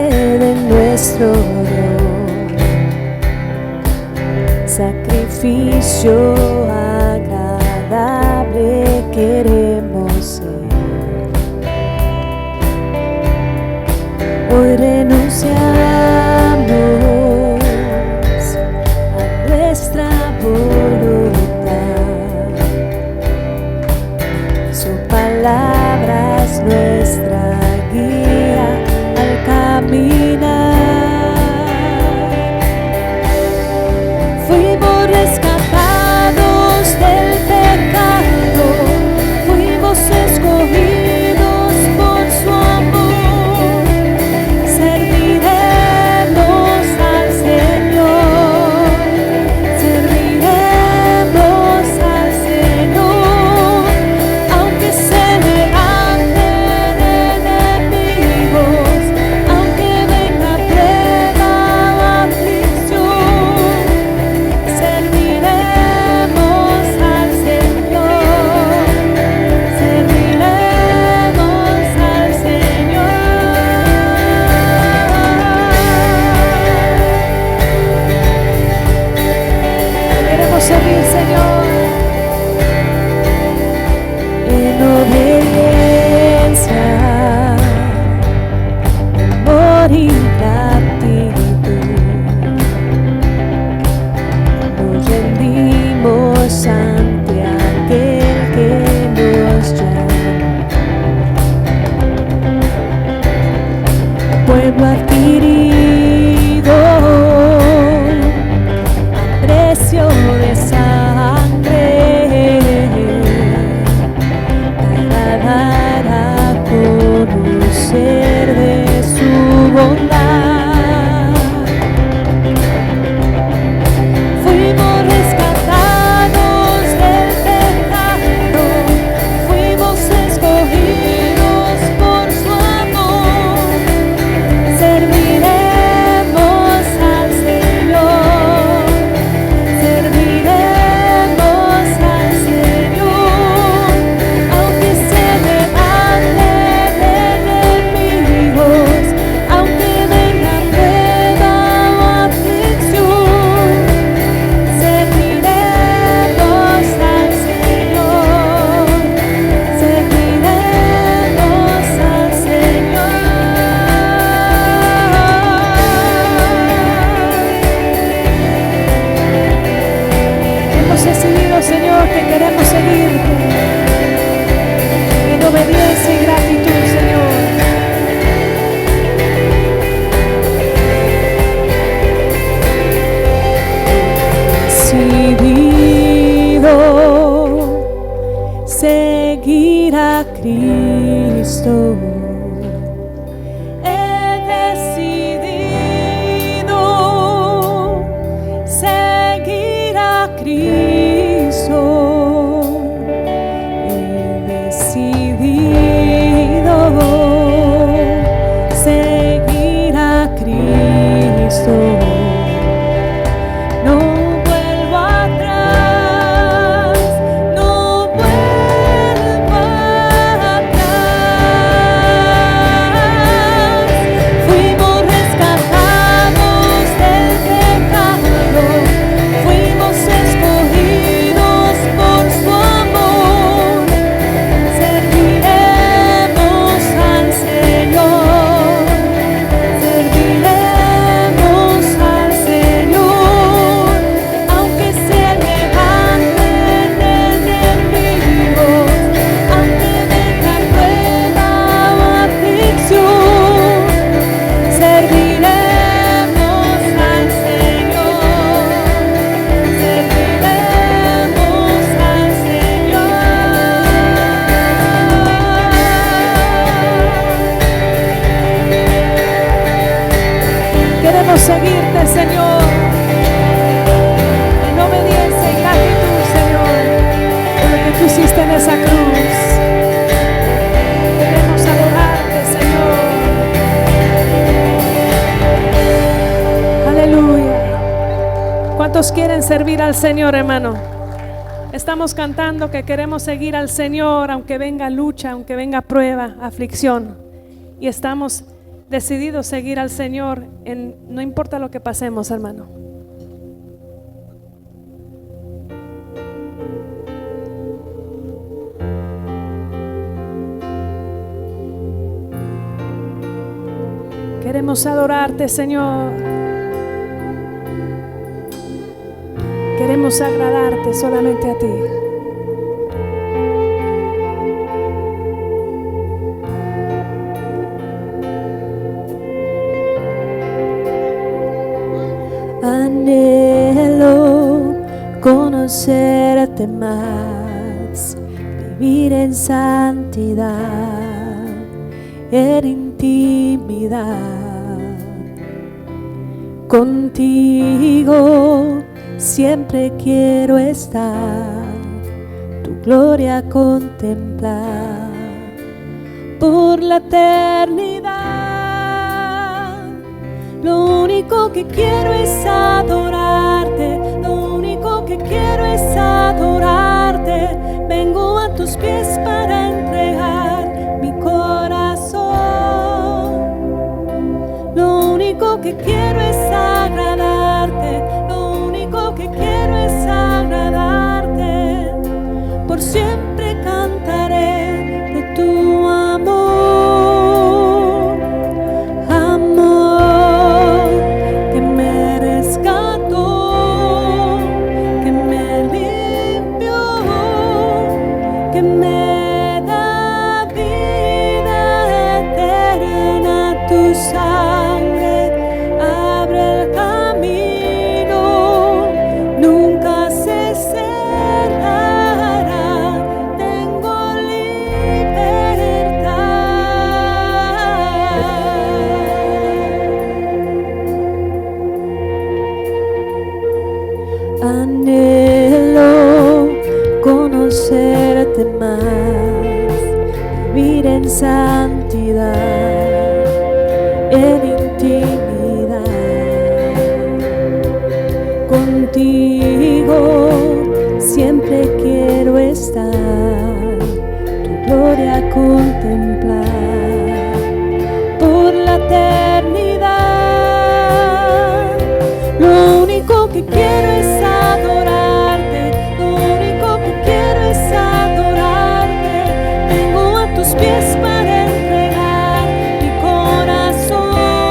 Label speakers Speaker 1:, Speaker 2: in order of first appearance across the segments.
Speaker 1: de nuestro Dios, sacrificio agradable queremos ser. Hoy renunciamos a nuestra voluntad, su palabra es nuestra guía al caminar. Fuimos rescatados del pecado, fuimos escogidos por su amor. Serviremos al Señor, serviremos al Señor, aunque se levanten enemigos, aunque venga prueba o aflicción. Serviremos al Señor, serviremos al Señor. Queremos servir, Señor, en obediencia, amor y gratitud. Nos rendimos ante aquel que nos llama, pueblo adquirido a precio de sangre, para dar a conocer de su bondad. Fuimos rescatados del pecado, fuimos escogidos por su amor. Serviremos al Señor, serviremos al Señor, aunque se levanten enemigos, aunque venga prueba o aflicción. Serviremos al Señor, serviremos al Señor. Hemos decidido, Señor, que queremos seguirte en obediencia y gratitud, Señor. Decidido seguir a Cristo. He decidido seguir a Cristo. He decidido seguir a Cristo. No vuelvo atrás, no vuelvo atrás. Fuimos rescatados del pecado, fuimos escogidos por su amor. Serviremos al Señor, serviremos al Señor, aunque se levanten enemigos, aunque venga prueba o aflicción. Serviremos al Señor, serviremos al Señor. Queremos seguirte, Señor, en obediencia y gratitud, Señor, por lo que tú hiciste en esa cruz. Queremos adorarte, Señor. Aleluya. ¿Cuántos quieren servir al Señor, hermano? Estamos cantando que queremos seguir al Señor, aunque venga lucha, aunque venga prueba, aflicción. Y estamos decidido seguir al Señor, no importa lo que pasemos, hermano. Queremos adorarte, Señor. Queremos agradarte solamente a ti.
Speaker 2: Anhelo conocerte más, vivir en santidad, en intimidad. Contigo siempre quiero estar, tu gloria contemplar por la eternidad. Lo único que quiero es adorarte, lo único que quiero es adorarte. Vengo a tus pies para entregar mi corazón. Lo único que quiero es agradarte, lo único que quiero es agradarte. Por siempre cantaré de tu amor. Anhelo conocerte más, vivir en santidad, en intimidad. Contigo siempre quiero estar, tu gloria contemplar por la eternidad. Lo único que quiero es adorarte, lo único que quiero es adorarte. Vengo a tus pies para entregar mi corazón.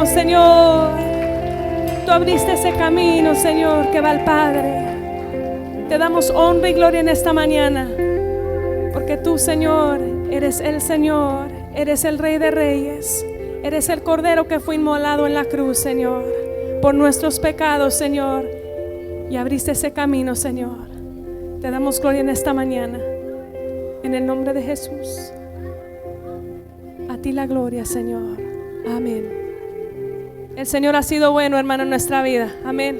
Speaker 1: Señor. Tú abriste ese camino, Señor, que va al Padre. Te damos honra y gloria en esta mañana, porque tú, Señor, eres el Señor, eres el Rey de Reyes, eres el Cordero que fue inmolado en la cruz, Señor, por nuestros pecados, Señor, y abriste ese camino, Señor. Te damos gloria en esta mañana, en el nombre de Jesús. A ti la gloria, Señor. Amén. El Señor ha sido bueno, hermano, en nuestra vida. Amén.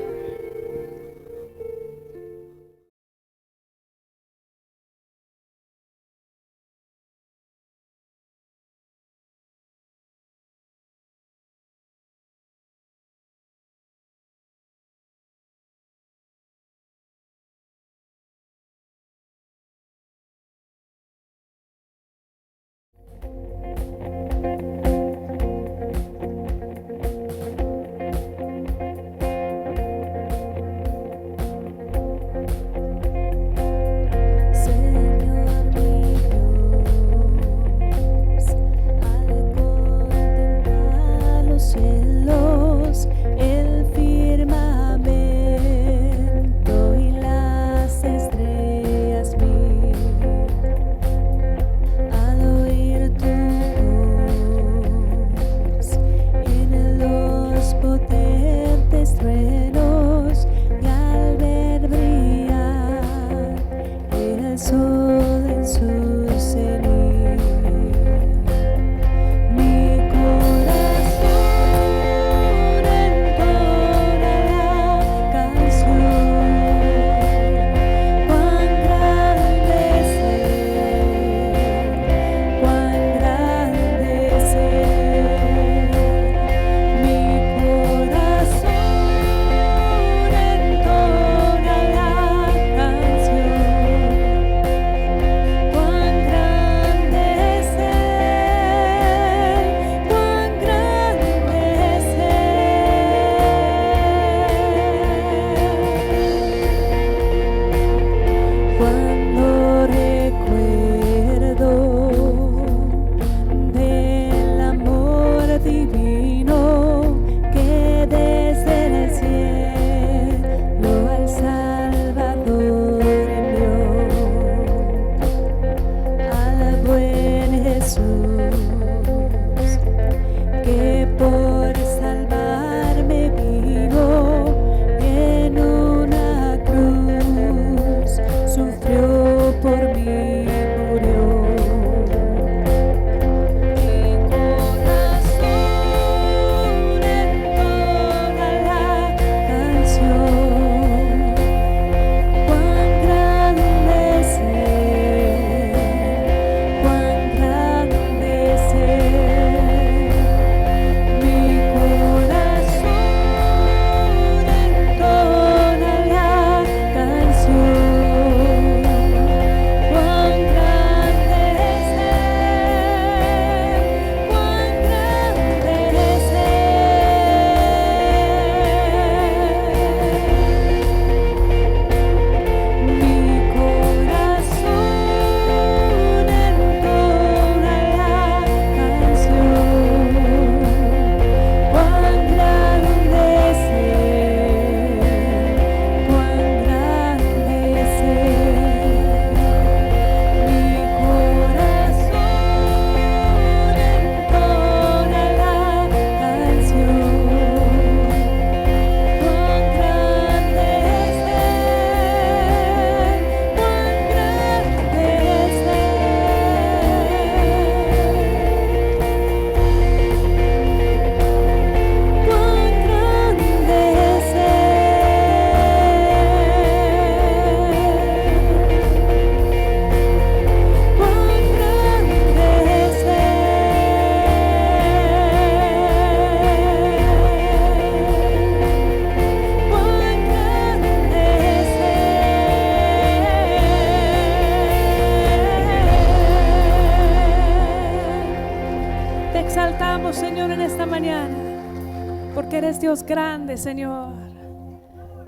Speaker 1: porque eres Dios grande, Señor.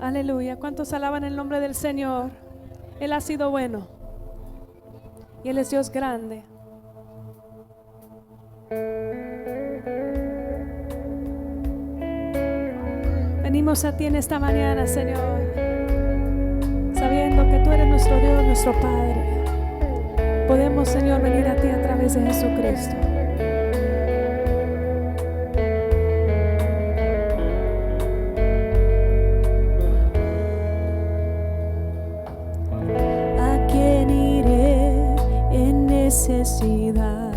Speaker 1: Aleluya. ¿Cuántos alaban el nombre del Señor? Él ha sido bueno y Él es Dios grande. Venimos a ti en esta mañana, Señor, sabiendo que tú eres nuestro Dios, nuestro Padre. Podemos, Señor, venir a ti a través de Jesucristo.
Speaker 2: ¿A quién iré en necesidad?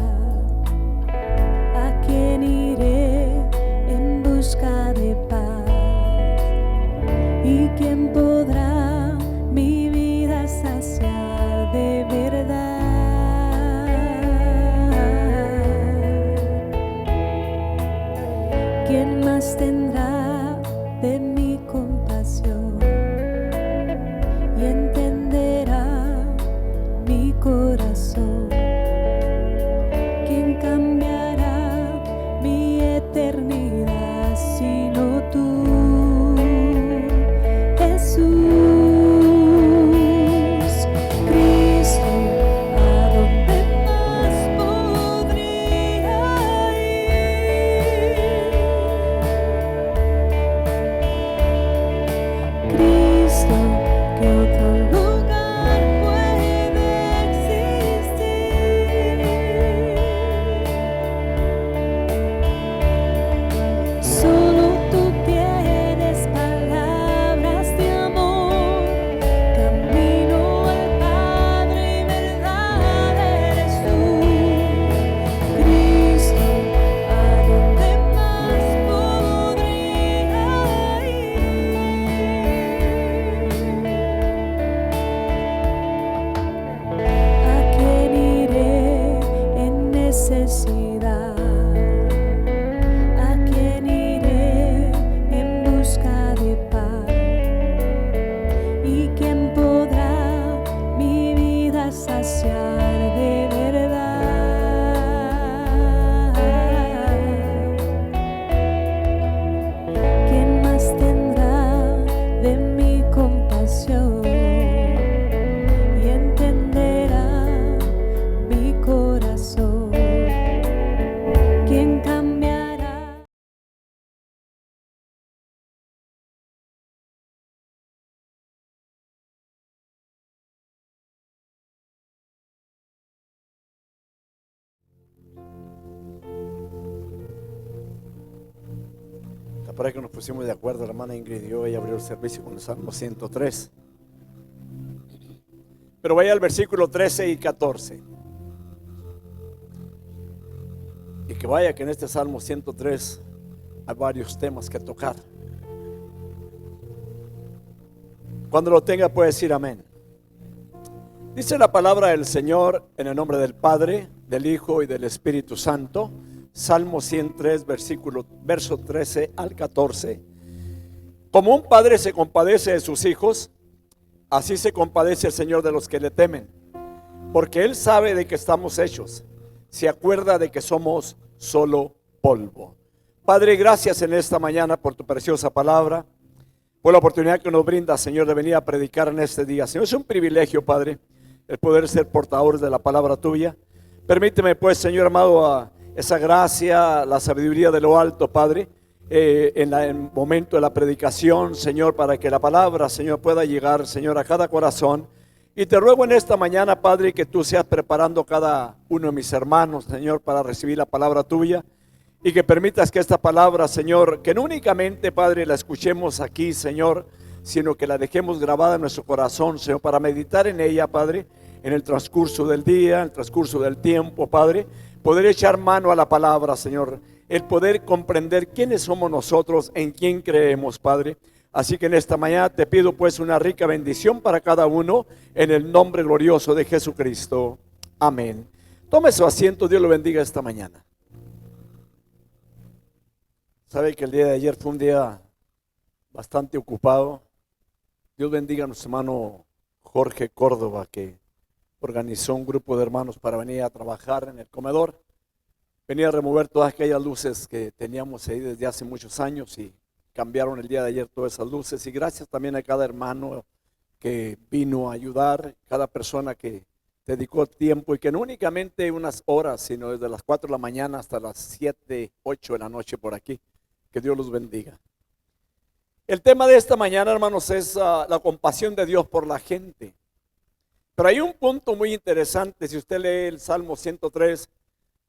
Speaker 2: ¿A quién iré en busca de paz? ¿Y quién podrá mi vida saciar de verdad? ¿Quién más tendrá de mi compasión y entenderá mi corazón? ¿Quién cambiará mi eternidad sino tú, Jesús? Cristo, ¿a dónde más podría ir? Cristo, ¿qué otro lugar puede existir? Solo tú tienes palabras de amor, camino al Padre y verdad eres tú. Cristo, ¿a dónde más podría ir? ¿A quién iré en necesidad? ¿A quién iré en busca de paz? ¿Y quién podrá mi vida saciar de verdad? ¿Quién más tendrá de mi compasión y entenderá mi corazón? ¿Quién cambiará?
Speaker 3: Para que nos pusimos de acuerdo, la hermana Ingrid y yo, ella abrió el servicio con el Salmo 103. Pero vaya al versículo 13 y 14. Y que vaya que en este Salmo 103 hay varios temas que tocar. Cuando lo tenga puede decir amén. Dice la palabra del Señor en el nombre del Padre, del Hijo y del Espíritu Santo. Salmo 103, verso 13 al 14. Como un padre se compadece de sus hijos, así se compadece el Señor de los que le temen. Porque Él sabe de que estamos hechos, se acuerda de que somos solo polvo. Padre, gracias en esta mañana por tu preciosa palabra, por la oportunidad que nos brinda, Señor, de venir a predicar en este día. Señor, es un privilegio, Padre, el poder ser portadores de la palabra tuya. Permíteme, pues, Señor amado, a esa gracia, la sabiduría de lo alto, Padre, en el momento de la predicación, Señor, para que la palabra, Señor, pueda llegar, Señor, a cada corazón. Y te ruego en esta mañana, Padre, que tú seas preparando cada uno de mis hermanos, Señor, para recibir la palabra tuya. Y que permitas que esta palabra, Señor, que no únicamente, Padre, la escuchemos aquí, Señor, sino que la dejemos grabada en nuestro corazón, Señor, para meditar en ella, Padre, en el transcurso del día, en el transcurso del tiempo, Padre. Poder echar mano a la palabra, Señor. El poder comprender quiénes somos nosotros, en quién creemos, Padre. Así que en esta mañana te pido pues una rica bendición para cada uno, en el nombre glorioso de Jesucristo. Amén. Tome su asiento, Dios lo bendiga esta mañana. Sabe que el día de ayer fue un día bastante ocupado. Dios bendiga a nuestro hermano Jorge Córdoba, que organizó un grupo de hermanos para venir a trabajar en el comedor. Venía a remover todas aquellas luces que teníamos ahí desde hace muchos años y cambiaron el día de ayer todas esas luces. Y gracias también a cada hermano que vino a ayudar, cada persona que dedicó tiempo y que no únicamente unas horas, sino desde las 4 de la mañana hasta las 7, 8 de la noche por aquí. Que Dios los bendiga. El tema de esta mañana, hermanos, es la compasión de Dios por la gente. Pero hay un punto muy interesante. Si usted lee el Salmo 103,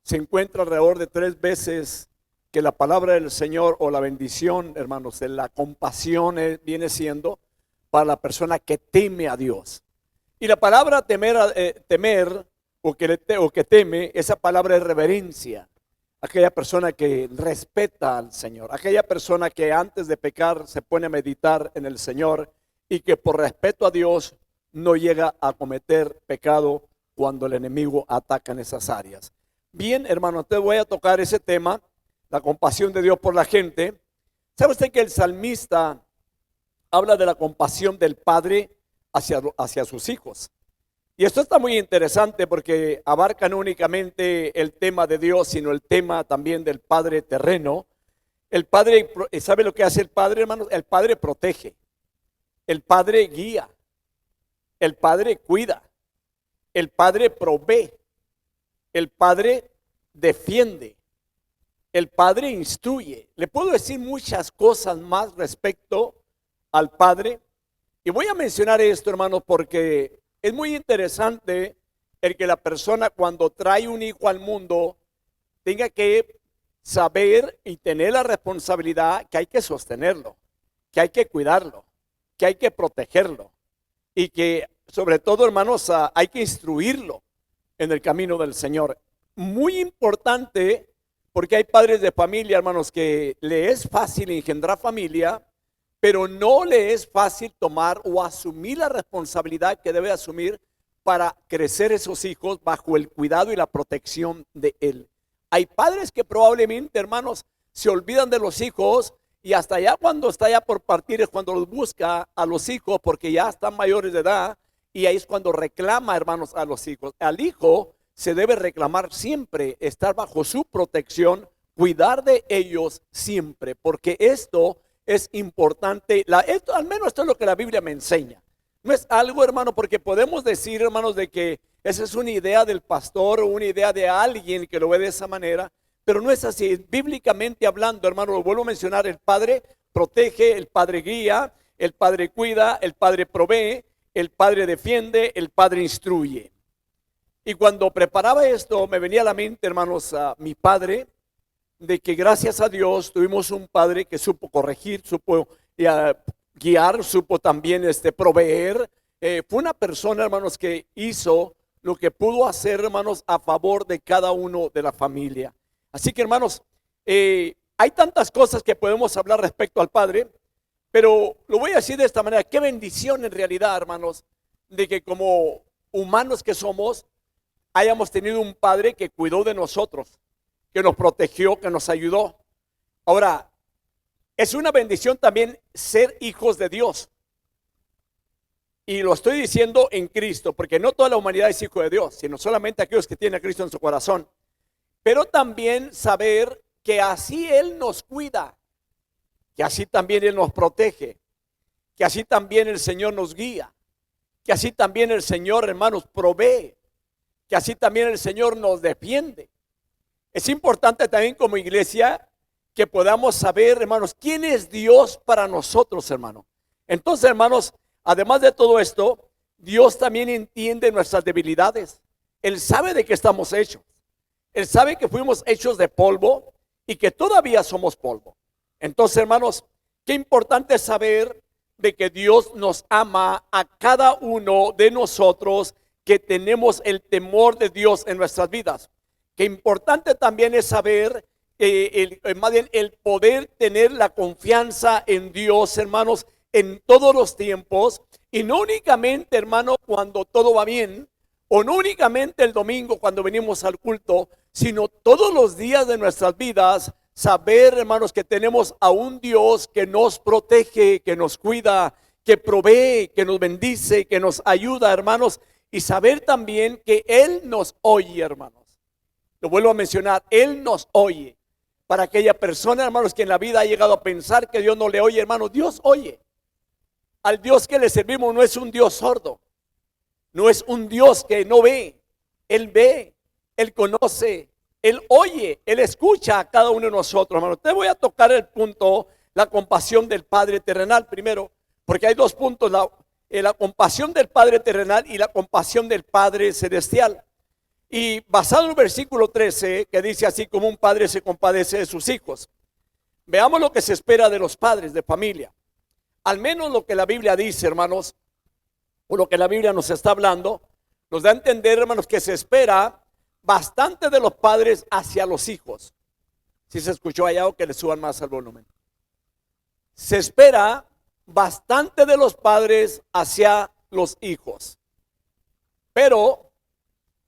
Speaker 3: se encuentra alrededor de 3 veces que la palabra del Señor o la bendición, hermanos, de la compasión viene siendo para la persona que teme a Dios. Y la palabra temer o que teme, esa palabra es reverencia. Aquella persona que respeta al Señor, aquella persona que antes de pecar se pone a meditar en el Señor y que por respeto a Dios no llega a cometer pecado cuando el enemigo ataca en esas áreas. Bien, hermano, te voy a tocar ese tema, la compasión de Dios por la gente. ¿Sabe usted que el salmista habla de la compasión del Padre hacia sus hijos? Y esto está muy interesante porque abarca no únicamente el tema de Dios, sino el tema también del Padre terreno. El Padre, ¿sabe lo que hace el Padre, hermanos? El Padre protege, el Padre guía, el Padre cuida, el Padre provee, el Padre defiende, el Padre instruye. Le puedo decir muchas cosas más respecto al Padre. Y voy a mencionar esto, hermanos, porque es muy interesante el que la persona cuando trae un hijo al mundo tenga que saber y tener la responsabilidad que hay que sostenerlo, que hay que cuidarlo, que hay que protegerlo y que sobre todo, hermanos, hay que instruirlo en el camino del Señor. Muy importante porque hay padres de familia, hermanos, que le es fácil engendrar familia, pero no le es fácil tomar o asumir la responsabilidad que debe asumir para crecer esos hijos bajo el cuidado y la protección de él. Hay padres que probablemente, hermanos, se olvidan de los hijos y hasta ya cuando está ya por partir es cuando los busca a los hijos porque ya están mayores de edad y ahí es cuando reclama, hermanos, a los hijos. Al hijo se debe reclamar siempre, estar bajo su protección, cuidar de ellos siempre, porque esto es importante, al menos esto es lo que la Biblia me enseña. No es algo, hermano, porque podemos decir, hermanos, de que esa es una idea del pastor o una idea de alguien que lo ve de esa manera, pero no es así. Bíblicamente hablando, hermano, lo vuelvo a mencionar, el Padre protege, el Padre guía, el Padre cuida, el Padre provee, el Padre defiende, el Padre instruye. Y cuando preparaba esto, me venía a la mente, hermanos, a mi padre, de que gracias a Dios tuvimos un padre que supo corregir, supo guiar, supo también proveer. Fue una persona, hermanos, que hizo lo que pudo hacer, hermanos, a favor de cada uno de la familia. Así que, hermanos, hay tantas cosas que podemos hablar respecto al Padre, pero lo voy a decir de esta manera. Qué bendición en realidad, hermanos, de que como humanos que somos, hayamos tenido un Padre que cuidó de nosotros, que nos protegió, que nos ayudó. Ahora, es una bendición también ser hijos de Dios. Y lo estoy diciendo en Cristo, porque no toda la humanidad es hijo de Dios, sino solamente aquellos que tienen a Cristo en su corazón. Pero también saber que así Él nos cuida, que así también Él nos protege, que así también el Señor nos guía, que así también el Señor, hermanos, provee, que así también el Señor nos defiende. Es importante también como iglesia que podamos saber, hermanos, quién es Dios para nosotros, hermano. Entonces, hermanos, además de todo esto, Dios también entiende nuestras debilidades. Él sabe de qué estamos hechos. Él sabe que fuimos hechos de polvo y que todavía somos polvo. Entonces, hermanos, qué importante es saber de que Dios nos ama a cada uno de nosotros que tenemos el temor de Dios en nuestras vidas. Qué importante también es saber, más bien el poder tener la confianza en Dios, hermanos, en todos los tiempos, y no únicamente, hermano, cuando todo va bien, o no únicamente el domingo cuando venimos al culto, sino todos los días de nuestras vidas, saber, hermanos, que tenemos a un Dios que nos protege, que nos cuida, que provee, que nos bendice, que nos ayuda, hermanos, y saber también que Él nos oye, hermanos. Lo vuelvo a mencionar, Él nos oye. Para aquella persona, hermanos, que en la vida ha llegado a pensar que Dios no le oye, hermanos, Dios oye. Al Dios que le servimos no es un Dios sordo, no es un Dios que no ve. Él ve, Él conoce, Él oye, Él escucha a cada uno de nosotros, hermanos. Te voy a tocar el punto la compasión del Padre terrenal primero, porque hay dos puntos, la compasión del Padre terrenal y la compasión del Padre celestial. Y basado en el versículo 13, que dice así: como un padre se compadece de sus hijos. Veamos lo que se espera de los padres de familia. Al menos lo que la Biblia dice, hermanos, o lo que la Biblia nos está hablando, nos da a entender, hermanos, que se espera bastante de los padres hacia los hijos. Si se escuchó allá, o que le suban más al volumen. Se espera bastante de los padres hacia los hijos. Pero,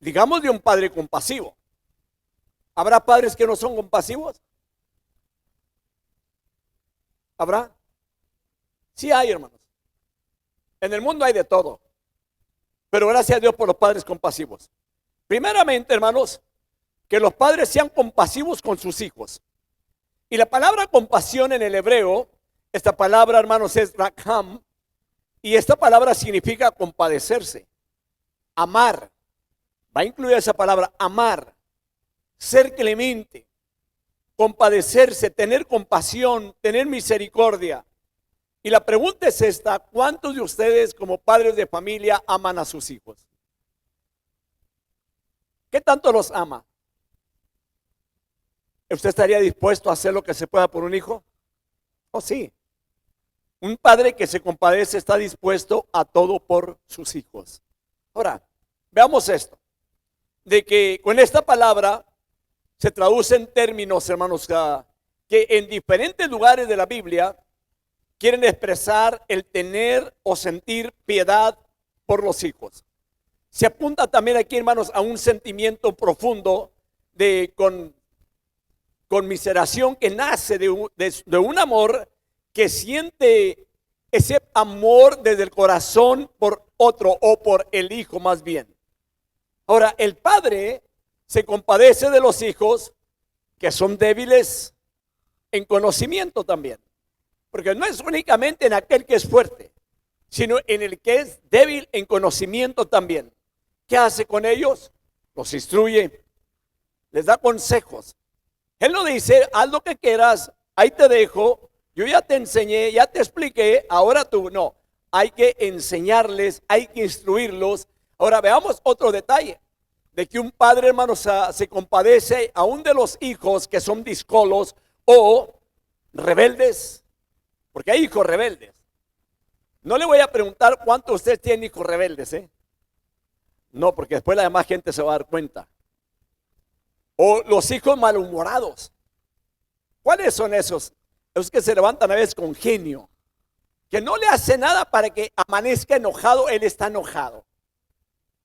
Speaker 3: digamos, de un padre compasivo. ¿Habrá padres que no son compasivos? ¿Habrá? Sí hay, hermanos. En el mundo hay de todo. Pero gracias a Dios por los padres compasivos. Primeramente, hermanos, que los padres sean compasivos con sus hijos. Y la palabra compasión en el hebreo, esta palabra, hermanos, es rakham. Y esta palabra significa compadecerse, amar. Va a incluir esa palabra, amar, ser clemente, compadecerse, tener compasión, tener misericordia. Y la pregunta es esta: ¿cuántos de ustedes como padres de familia aman a sus hijos? ¿Qué tanto los ama? ¿Usted estaría dispuesto a hacer lo que se pueda por un hijo? Oh, sí. Un padre que se compadece está dispuesto a todo por sus hijos. Ahora, veamos esto. De que con esta palabra se traducen términos, hermanos, que en diferentes lugares de la Biblia quieren expresar el tener o sentir piedad por los hijos. Se apunta también aquí, hermanos, a un sentimiento profundo de conmiseración que nace de un amor que siente ese amor desde el corazón por otro, o por el hijo más bien. Ahora, el padre se compadece de los hijos que son débiles en conocimiento también. Porque no es únicamente en aquel que es fuerte, sino en el que es débil en conocimiento también. ¿Qué hace con ellos? Los instruye, les da consejos. Él no dice: haz lo que quieras, ahí te dejo, yo ya te enseñé, ya te expliqué, ahora tú. No, hay que enseñarles, hay que instruirlos. Ahora veamos otro detalle, de que un padre, hermanos, se compadece aún de los hijos que son díscolos o rebeldes, porque hay hijos rebeldes. No le voy a preguntar cuántos de ustedes tienen hijos rebeldes, no, porque después la demás gente se va a dar cuenta. O los hijos malhumorados. ¿Cuáles son esos? Esos que se levantan a veces con genio, que no le hace nada para que amanezca enojado. Él está enojado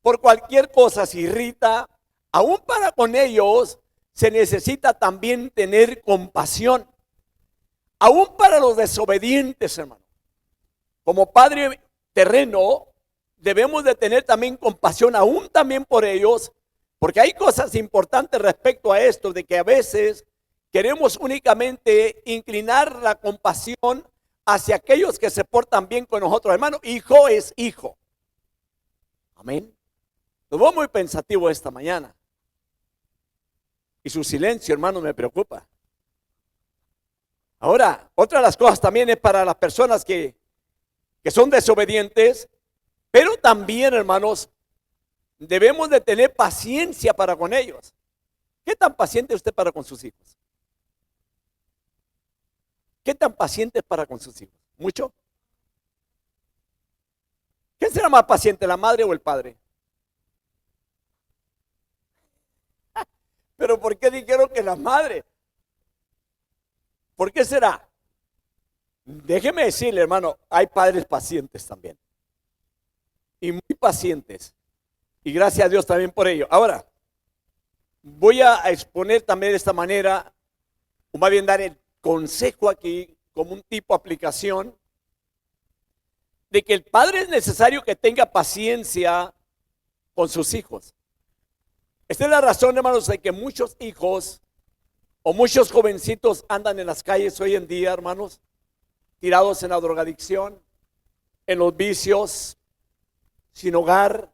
Speaker 3: por cualquier cosa, se irrita. Aún para con ellos se necesita también tener compasión. Aún para los desobedientes, hermano. Como padre terreno, debemos de tener también compasión, aún también por ellos, porque hay cosas importantes respecto a esto, de que a veces queremos únicamente inclinar la compasión hacia aquellos que se portan bien con nosotros. Hermano, hijo es hijo. Amén. Lo veo muy pensativo esta mañana. Y su silencio, hermano, me preocupa. Ahora, otra de las cosas también es para las personas que son desobedientes, pero también, hermanos, debemos de tener paciencia para con ellos. ¿Qué tan paciente es usted para con sus hijos? ¿Qué tan paciente es para con sus hijos? ¿Mucho? ¿Quién será más paciente, la madre o el padre? ¿Pero por qué dijeron que la madre? ¿Por qué será? Déjeme decirle, hermano, hay padres pacientes también. Y muy pacientes. Y gracias a Dios también por ello. Ahora, voy a exponer también de esta manera, o más bien dar el consejo aquí, como un tipo de aplicación, de que el padre es necesario que tenga paciencia con sus hijos. Esta es la razón, hermanos, de que muchos hijos o muchos jovencitos andan en las calles hoy en día, hermanos, tirados en la drogadicción, en los vicios, sin hogar,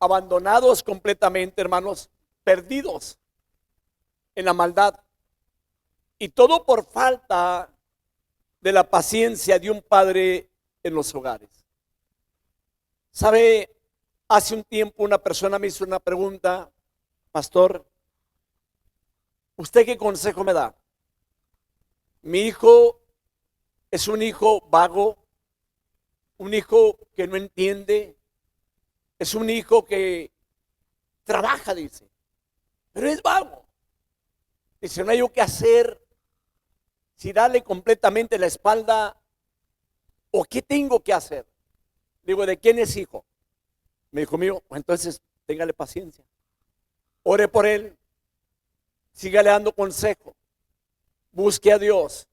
Speaker 3: abandonados completamente, hermanos, perdidos en la maldad. Y todo por falta de la paciencia de un padre en los hogares. ¿Sabe? Hace un tiempo una persona me hizo una pregunta: pastor, ¿usted qué consejo me da? Mi hijo es un hijo vago, un hijo que no entiende, es un hijo que trabaja, dice, pero es vago. Dice, no hay yo qué hacer, si darle completamente la espalda o qué tengo que hacer. Digo, ¿de quién es hijo? Me dijo, mío, pues entonces téngale paciencia. Ore por él, sígale dando consejo, busque a Dios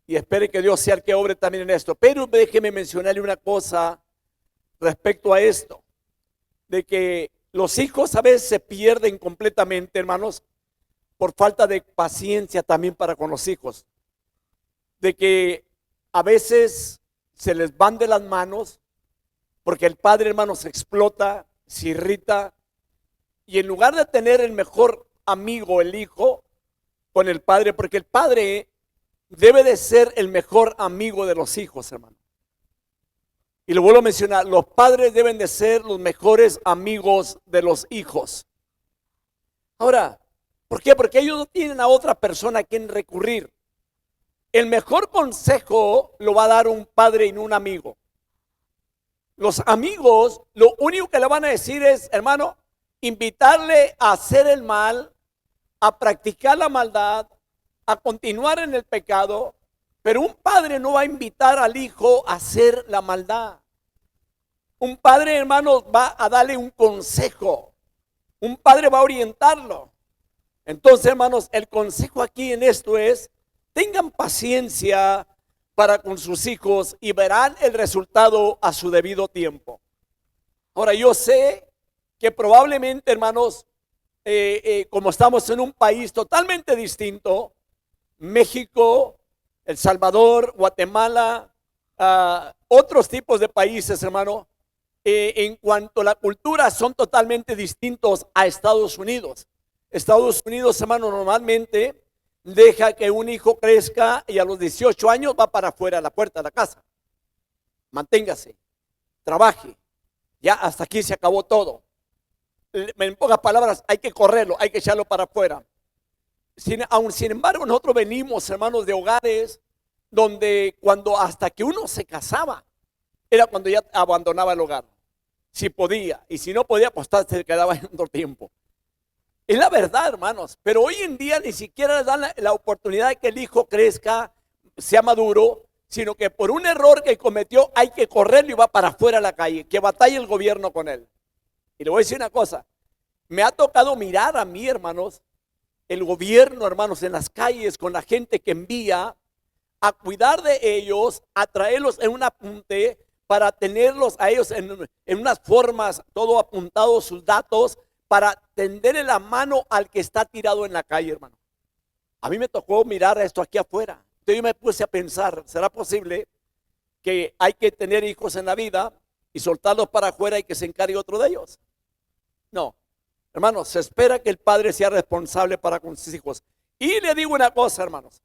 Speaker 3: y espere que Dios sea el que obre también en esto. Pero déjeme mencionarle una cosa respecto a esto, de que los hijos a veces se pierden completamente, hermanos, por falta de paciencia también para con los hijos. De que a veces se les van de las manos porque el padre, hermano, se explota, se irrita, y en lugar de tener el mejor amigo, el hijo, con el padre, porque el padre debe de ser el mejor amigo de los hijos, hermano. Y lo vuelvo a mencionar, los padres deben de ser los mejores amigos de los hijos. Ahora, ¿por qué? Porque ellos no tienen a otra persona a quien recurrir. El mejor consejo lo va a dar un padre y no un amigo. Los amigos, lo único que le van a decir es, hermano, invitarle a hacer el mal, a practicar la maldad, a continuar en el pecado, pero un padre no va a invitar al hijo a hacer la maldad. Un padre, hermano, va a darle un consejo. Un padre va a orientarlo. Entonces, hermanos, el consejo aquí en esto es, tengan paciencia para con sus hijos y verán el resultado a su debido tiempo. Ahora, yo sé que probablemente, hermanos, como estamos en un país totalmente distinto, México, El Salvador, Guatemala, otros tipos de países, hermano, en cuanto a la cultura son totalmente distintos a Estados Unidos. Estados Unidos, hermano, normalmente deja que un hijo crezca y a los 18 años va para afuera a la puerta de la casa. Manténgase, trabaje, ya hasta aquí se acabó todo. En pocas palabras, hay que correrlo, hay que echarlo para afuera. Sin embargo, nosotros venimos, hermanos, de hogares donde hasta que uno se casaba, era cuando ya abandonaba el hogar. Si podía, y si no podía, pues se quedaba en otro tiempo. Es la verdad, hermanos, pero hoy en día ni siquiera les dan la oportunidad de que el hijo crezca, sea maduro, sino que por un error que cometió hay que correrlo y va para afuera a la calle, que batalle el gobierno con él. Y le voy a decir una cosa, me ha tocado mirar a mí, hermanos, el gobierno, hermanos, en las calles con la gente que envía a cuidar de ellos, a traerlos en un apunte para tenerlos a ellos en unas formas, todo apuntado, sus datos, para tenderle la mano al que está tirado en la calle, hermano. A mí me tocó mirar esto aquí afuera. Entonces yo me puse a pensar, ¿será posible que hay que tener hijos en la vida y soltarlos para afuera y que se encargue otro de ellos? No, hermanos, se espera que el padre sea responsable para con sus hijos. Y le digo una cosa, hermanos,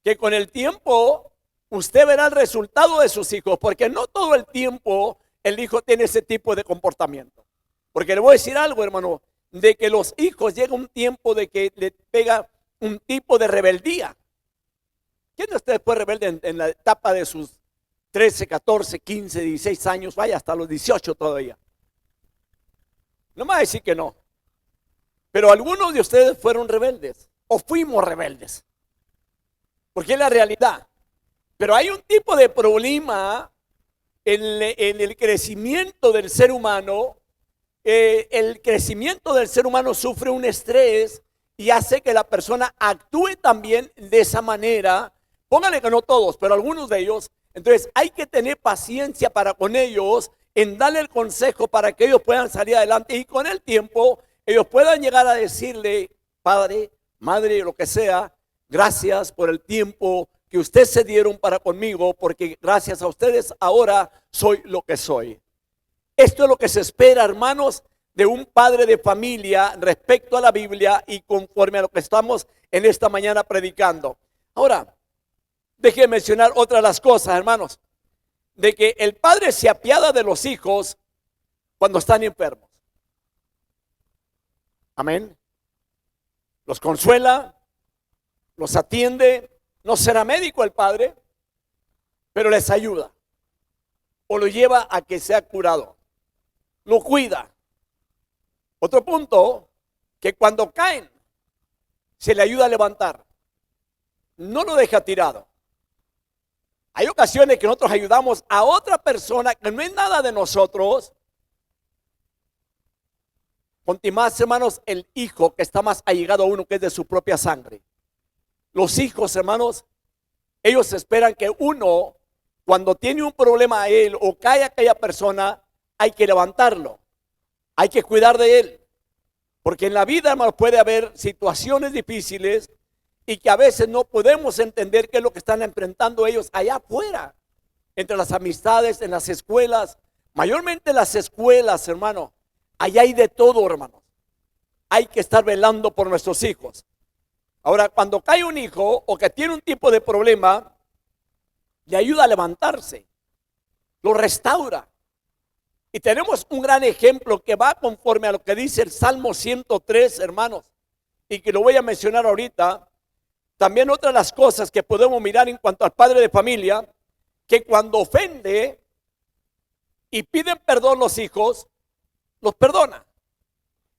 Speaker 3: que con el tiempo usted verá el resultado de sus hijos, porque no todo el tiempo el hijo tiene ese tipo de comportamiento. Porque le voy a decir algo, hermano, de que los hijos llega un tiempo de que le pega un tipo de rebeldía. ¿Quién de ustedes fue rebelde en la etapa de sus 13, 14, 15, 16 años? Vaya, hasta los 18 todavía. No me va a decir que no. Pero algunos de ustedes fueron rebeldes o fuimos rebeldes. Porque es la realidad. Pero hay un tipo de problema en el crecimiento del ser humano. El crecimiento del ser humano sufre un estrés y hace que la persona actúe también de esa manera. Póngale que no todos, pero algunos de ellos. Entonces hay que tener paciencia para con ellos, en darle el consejo para que ellos puedan salir adelante y con el tiempo ellos puedan llegar a decirle, padre, madre, lo que sea, gracias por el tiempo que ustedes se dieron para conmigo, porque gracias a ustedes ahora soy lo que soy. Esto es lo que se espera, hermanos, de un padre de familia respecto a la Biblia y conforme a lo que estamos en esta mañana predicando. Ahora, Déjenme mencionar otra de las cosas, hermanos, de que el padre se apiada de los hijos cuando están enfermos. Amén. Los consuela, los atiende. No será médico el padre, pero les ayuda o lo lleva a que sea curado. Lo cuida. Otro punto, que cuando caen, se le ayuda a levantar. No lo deja tirado. Hay ocasiones que nosotros ayudamos a otra persona que no es nada de nosotros. Conti más, hermanos, el hijo que está más allegado a uno, que es de su propia sangre. Los hijos, hermanos, ellos esperan que uno, cuando tiene un problema a él o cae a aquella persona, hay que levantarlo. Hay que cuidar de él. Porque en la vida, hermanos, puede haber situaciones difíciles y que a veces no podemos entender qué es lo que están enfrentando ellos allá afuera. Entre las amistades, en las escuelas, mayormente en las escuelas, hermano. Allá hay de todo, hermanos. Hay que estar velando por nuestros hijos. Ahora, cuando cae un hijo o que tiene un tipo de problema, le ayuda a levantarse, lo restaura. Y tenemos un gran ejemplo que va conforme a lo que dice el Salmo 103, hermanos, y que lo voy a mencionar ahorita. También otra de las cosas que podemos mirar en cuanto al padre de familia, que cuando ofende y piden perdón los hijos, los perdona.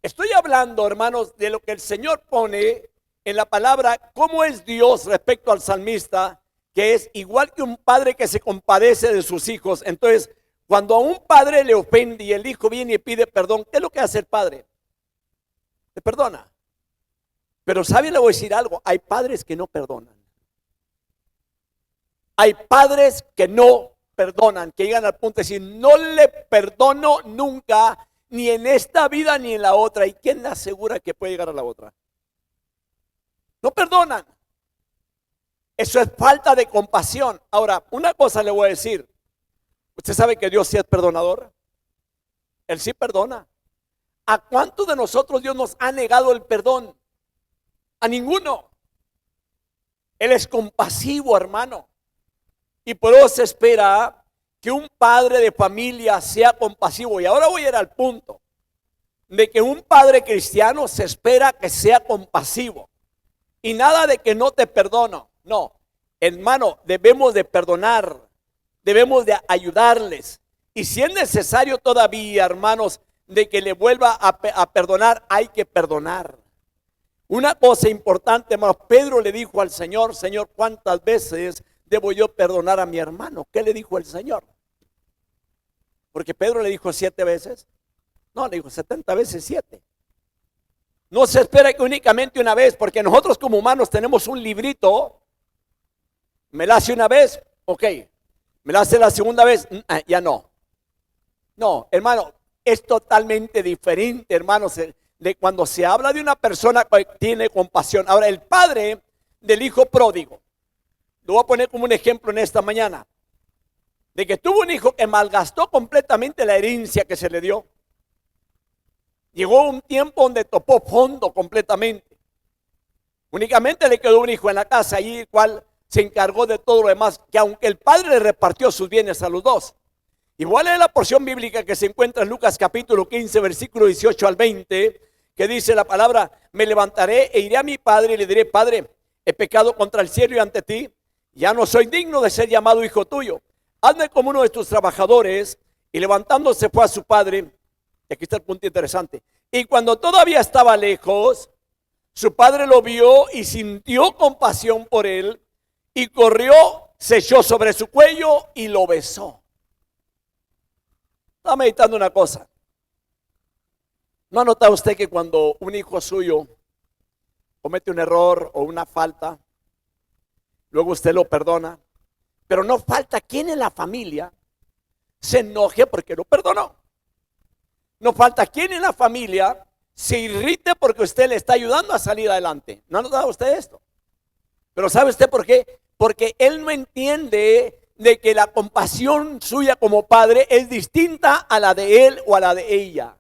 Speaker 3: Estoy hablando, hermanos, de lo que el Señor pone en la palabra, cómo es Dios respecto al salmista, que es igual que un padre que se compadece de sus hijos. Entonces, cuando a un padre le ofende y el hijo viene y pide perdón, ¿qué es lo que hace el padre? Le perdona. Pero ¿sabe? Le voy a decir algo, hay padres que no perdonan. Hay padres que no perdonan, que llegan al punto de decir, no le perdono nunca, ni en esta vida ni en la otra. ¿Y quién le asegura que puede llegar a la otra? No perdonan. Eso es falta de compasión. Ahora, una cosa le voy a decir. ¿Usted sabe que Dios sí es perdonador? Él sí perdona. ¿A cuántos de nosotros Dios nos ha negado el perdón? A ninguno. Él es compasivo, hermano. Y por eso se espera que un padre de familia sea compasivo. Y ahora voy a ir al punto de que un padre cristiano se espera que sea compasivo. Y nada de que no te perdono. No, hermano, debemos de perdonar. Debemos de ayudarles. Y si es necesario todavía, hermanos, de que le vuelva a perdonar, hay que perdonar. Una cosa importante, hermanos, Pedro le dijo al Señor, Señor, ¿cuántas veces debo yo perdonar a mi hermano? ¿Qué le dijo el Señor? Porque Pedro le dijo 7 veces. No, le dijo 70 veces 7. No se espera que únicamente una vez, porque nosotros como humanos tenemos un librito. Me la hace una vez, ok. Me la hace la segunda vez, ya no. No, hermano, es totalmente diferente, hermanos, de cuando se habla de una persona que tiene compasión. Ahora, el padre del hijo pródigo, lo voy a poner como un ejemplo en esta mañana, de que tuvo un hijo que malgastó completamente la herencia que se le dio. Llegó un tiempo donde topó fondo completamente. Únicamente le quedó un hijo en la casa, allí el cual se encargó de todo lo demás, que aunque el padre le repartió sus bienes a los dos. Igual es la porción bíblica que se encuentra en Lucas capítulo 15, versículo 18 al 20, que dice la palabra, me levantaré e iré a mi padre y le diré, Padre, he pecado contra el cielo y ante ti, ya no soy digno de ser llamado hijo tuyo. Hazme como uno de tus trabajadores. Y levantándose fue a su padre. Y aquí está el punto interesante. Y cuando todavía estaba lejos, su padre lo vio y sintió compasión por él. Y corrió, se echó sobre su cuello y lo besó. Estaba meditando una cosa. ¿No ha notado usted que cuando un hijo suyo comete un error o una falta, luego usted lo perdona, pero no falta quien en la familia se enoje porque lo perdonó? No falta quien en la familia se irrite porque usted le está ayudando a salir adelante. ¿No ha notado usted esto? Pero ¿sabe usted por qué? Porque él no entiende de que la compasión suya como padre es distinta a la de él o a la de ella.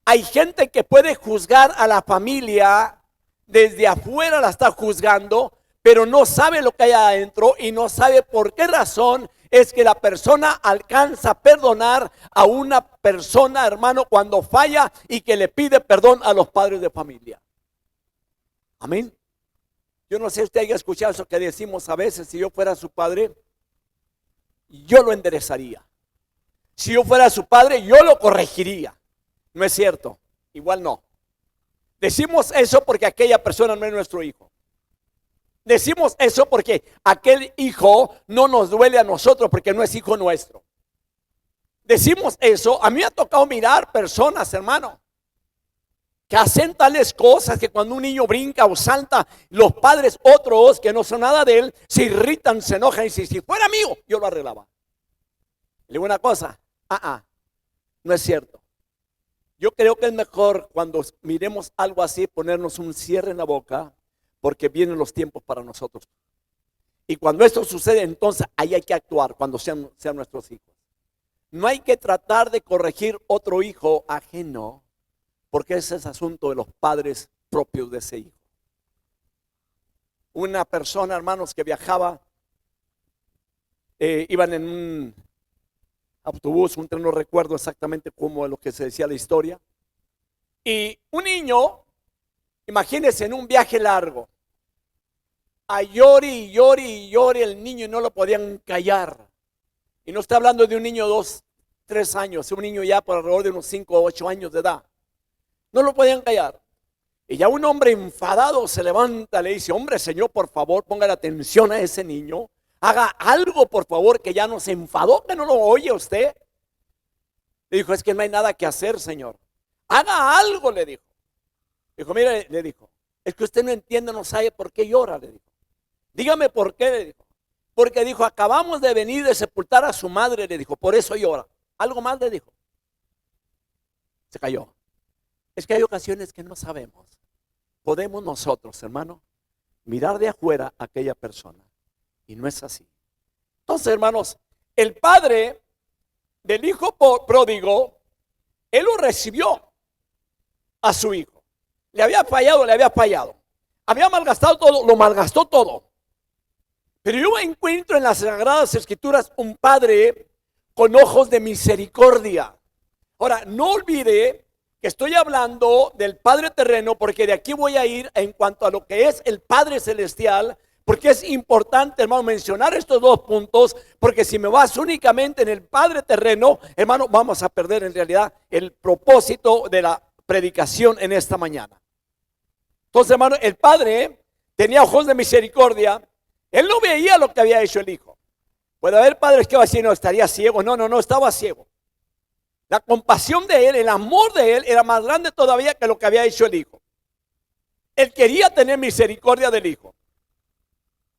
Speaker 3: Hay gente que puede juzgar a la familia desde afuera, la está juzgando, pero no sabe lo que hay adentro y no sabe por qué razón es que la persona alcanza a perdonar a una persona, hermano, cuando falla y que le pide perdón a los padres de familia. Amén. Yo no sé si usted haya escuchado eso que decimos a veces: si yo fuera su padre, yo lo enderezaría. Si yo fuera su padre, yo lo corregiría. No es cierto, igual no. Decimos eso porque aquella persona no es nuestro hijo. Decimos eso porque aquel hijo no nos duele a nosotros porque no es hijo nuestro. Decimos eso, a mí me ha tocado mirar personas, hermano, que hacen tales cosas que cuando un niño brinca o salta, los padres otros que no son nada de él, se irritan, se enojan y dicen: si fuera mío, yo lo arreglaba. Le digo una cosa, no es cierto. Yo creo que es mejor cuando miremos algo así ponernos un cierre en la boca, porque vienen los tiempos para nosotros. Y cuando esto sucede, entonces ahí hay que actuar cuando sean nuestros hijos. No hay que tratar de corregir otro hijo ajeno, porque ese es asunto de los padres propios de ese hijo. Una persona, hermanos, que viajaba, iban en un autobús, un tren, no recuerdo exactamente cómo es lo que se decía la historia. Y un niño, imagínense, en un viaje largo, a llore y llore y llore el niño y no lo podían callar. Y no está hablando de un niño de 2, 3 años, un niño ya por alrededor de unos 5 o 8 años de edad. No lo podían callar. Y ya un hombre enfadado se levanta, le dice: hombre, señor, por favor, ponga la atención a ese niño. Haga algo, por favor, que ya nos enfadó, que no lo oye usted. Le dijo: es que no hay nada que hacer, señor. Haga algo, le dijo. Dijo: mire, le dijo, es que usted no entiende, no sabe por qué llora, le dijo. Dígame por qué, le dijo. Porque dijo: acabamos de venir de sepultar a su madre, le dijo, por eso llora. Algo más le dijo. Se cayó. Es que hay ocasiones que no sabemos. Podemos nosotros, hermano, mirar de afuera a aquella persona. Y no es así. Entonces, hermanos, el padre del hijo pródigo, él lo recibió a su hijo. Le había fallado. Había malgastado todo, lo malgastó todo. Pero yo encuentro en las Sagradas Escrituras un padre con ojos de misericordia. Ahora, no olvide que estoy hablando del Padre terreno, porque de aquí voy a ir en cuanto a lo que es el Padre celestial, porque es importante, hermano, mencionar estos dos puntos, porque si me vas únicamente en el Padre terreno, hermano, vamos a perder en realidad el propósito de la predicación en esta mañana. Entonces, hermano, el Padre tenía ojos de misericordia. Él no veía lo que había hecho el hijo. Puede haber padres que van a decir: no, estaría ciego. No, estaba ciego. La compasión de él, el amor de él era más grande todavía que lo que había hecho el hijo. Él quería tener misericordia del hijo.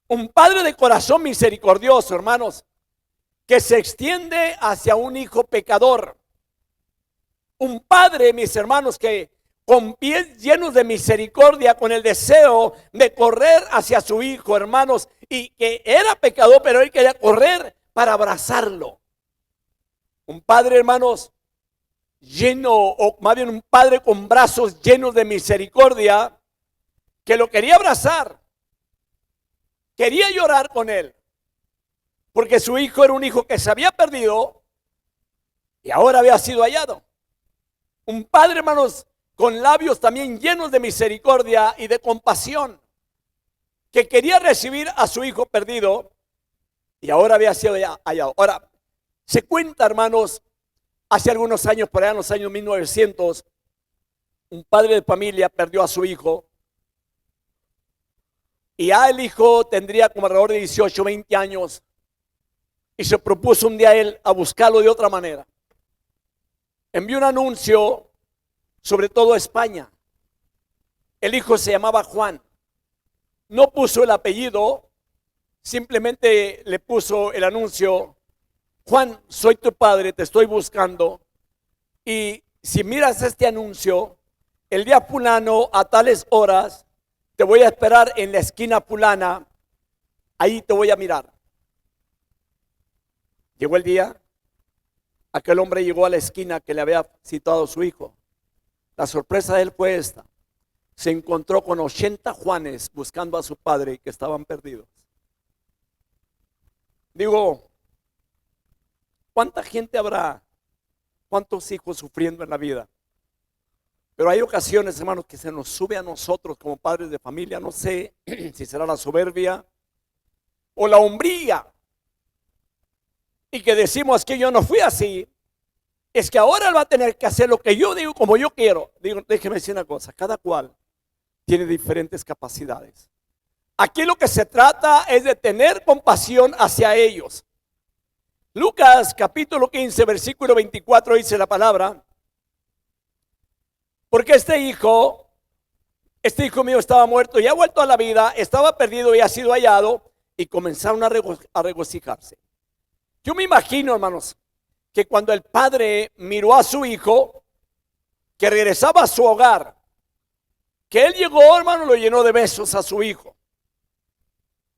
Speaker 3: Un padre de corazón misericordioso, hermanos, que se extiende hacia un hijo pecador. Un padre, mis hermanos, que con pies llenos de misericordia, con el deseo de correr hacia su hijo, hermanos, y que era pecador, pero él quería correr para abrazarlo. Un padre, hermanos, lleno, o más bien un padre con brazos llenos de misericordia, que lo quería abrazar, quería llorar con él, porque su hijo era un hijo que se había perdido y ahora había sido hallado. Un padre, hermanos, con labios también llenos de misericordia y de compasión, que quería recibir a su hijo perdido y ahora había sido hallado. Ahora, se cuenta, hermanos, hace algunos años, por allá en los años 1900, un padre de familia perdió a su hijo y ya el hijo tendría como alrededor de 18, 20 años y se propuso un día él a buscarlo de otra manera. Envió un anuncio sobre todo España. El hijo se llamaba Juan. No puso el apellido, simplemente le puso el anuncio: Juan, soy tu padre, te estoy buscando. Y si miras este anuncio, el día fulano, a tales horas, te voy a esperar en la esquina fulana, ahí te voy a mirar. Llegó el día, aquel hombre llegó a la esquina que le había citado su hijo. La sorpresa de él fue esta: se encontró con 80 Juanes buscando a su padre que estaban perdidos. Digo, ¿cuánta gente habrá? ¿Cuántos hijos sufriendo en la vida? Pero hay ocasiones, hermanos, que se nos sube a nosotros como padres de familia, no sé si será la soberbia o la hombría, y que decimos que yo no fui así, es que ahora él va a tener que hacer lo que yo digo como yo quiero. Digo, déjeme decir una cosa, cada cual tiene diferentes capacidades. Aquí lo que se trata es de tener compasión hacia ellos. Lucas capítulo 15 versículo 24 dice la palabra: porque este hijo mío estaba muerto y ha vuelto a la vida, estaba perdido y ha sido hallado, y comenzaron a regocijarse. Yo me imagino, hermanos, que cuando el padre miró a su hijo, que regresaba a su hogar, que él llegó, hermano, lo llenó de besos a su hijo.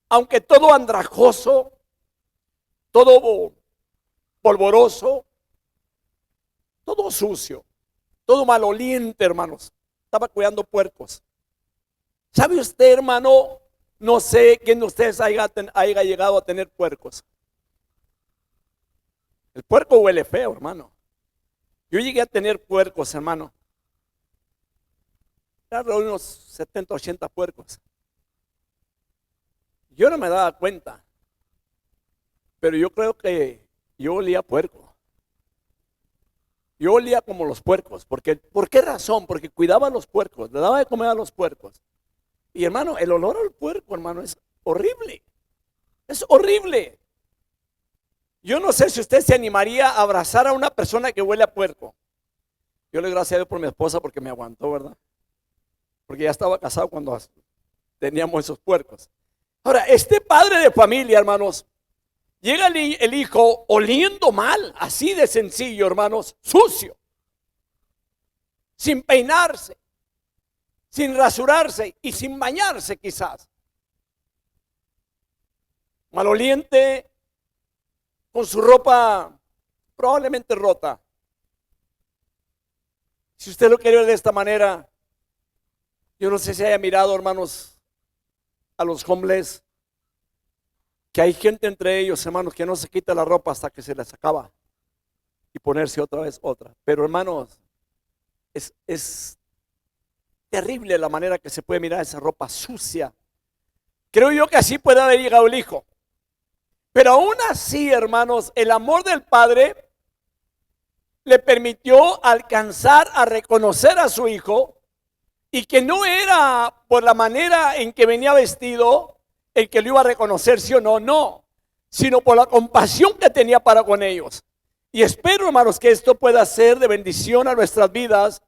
Speaker 3: Aunque todo andrajoso, todo polvoroso, todo sucio, todo maloliente, hermanos. Estaba cuidando puercos. ¿Sabe usted, hermano? No sé quién de ustedes haya llegado a tener puercos. El puerco huele feo, hermano. Yo llegué a tener puercos, hermano. Eran unos 70, 80 puercos. Yo no me daba cuenta, pero yo creo que yo olía a puerco. Yo olía como los puercos. ¿Por qué razón? Porque cuidaba a los puercos, le daba de comer a los puercos. Y hermano, el olor al puerco, hermano, es horrible. Es horrible. Yo no sé si usted se animaría a abrazar a una persona que huele a puerco. Yo le doy gracias a Dios por mi esposa porque me aguantó, ¿verdad? Porque ya estaba casado cuando teníamos esos puercos. Ahora, este padre de familia, hermanos, llega el hijo oliendo mal, así de sencillo, hermanos, sucio, sin peinarse, sin rasurarse y sin bañarse quizás. Maloliente, con su ropa probablemente rota. Si usted lo quiere ver de esta manera, yo no sé si haya mirado, hermanos, a los homeless, que hay gente entre ellos, hermanos, que no se quita la ropa hasta que se les acaba y ponerse otra vez otra. Pero, hermanos, es terrible la manera que se puede mirar esa ropa sucia. Creo yo que así puede haber llegado el hijo. Pero aún así, hermanos, el amor del padre le permitió alcanzar a reconocer a su hijo, y que no era por la manera en que venía vestido el que lo iba a reconocer, sí o no, no, sino por la compasión que tenía para con ellos. Y espero, hermanos, que esto pueda ser de bendición a nuestras vidas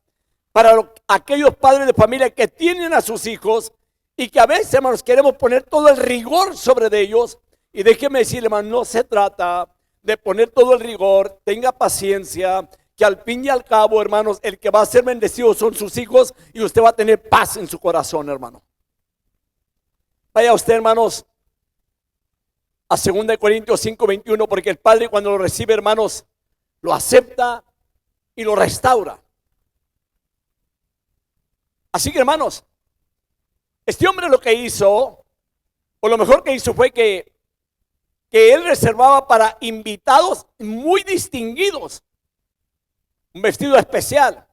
Speaker 3: para aquellos padres de familia que tienen a sus hijos y que a veces, hermanos, queremos poner todo el rigor sobre de ellos. Y déjeme decirle, hermano, no se trata de poner todo el rigor, tenga paciencia, que al fin y al cabo, hermanos, el que va a ser bendecido son sus hijos y usted va a tener paz en su corazón, hermano. Vaya usted, hermanos, a 2 Corintios 5:21, porque el padre cuando lo recibe, hermanos, lo acepta y lo restaura. Así que, hermanos, este hombre lo que hizo, o lo mejor que hizo fue que él reservaba para invitados muy distinguidos un vestido especial.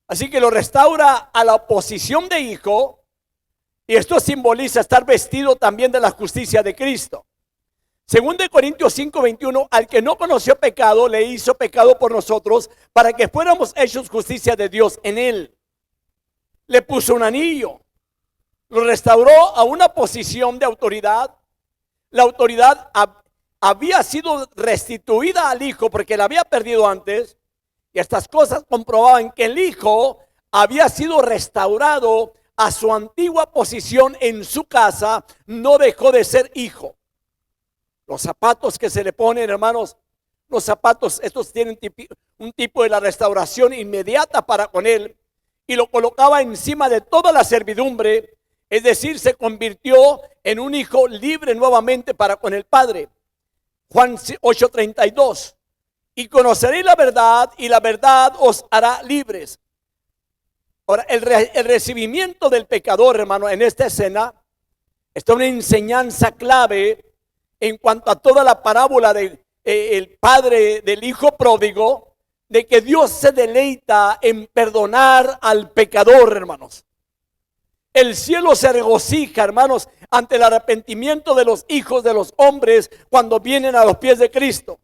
Speaker 3: Así que lo restaura a la posición de hijo, y esto simboliza estar vestido también de la justicia de Cristo. 2 Corintios 5:21, al que no conoció pecado, le hizo pecado por nosotros, para que fuéramos hechos justicia de Dios en él. Le puso un anillo, lo restauró a una posición de autoridad. La autoridad había sido restituida al hijo porque la había perdido antes. Y estas cosas comprobaban que el hijo había sido restaurado a su antigua posición en su casa, no dejó de ser hijo. Los zapatos que se le ponen, hermanos, los zapatos, estos tienen un tipo de la restauración inmediata para con él, y lo colocaba encima de toda la servidumbre, es decir, se convirtió en un hijo libre nuevamente para con el padre. Juan 8:32. Y conoceréis la verdad, y la verdad os hará libres. Ahora, el recibimiento del pecador, hermano, en esta escena, está una enseñanza clave en cuanto a toda la parábola del padre del hijo pródigo, de que Dios se deleita en perdonar al pecador, hermanos. El cielo se regocija, hermanos, ante el arrepentimiento de los hijos de los hombres cuando vienen a los pies de Cristo.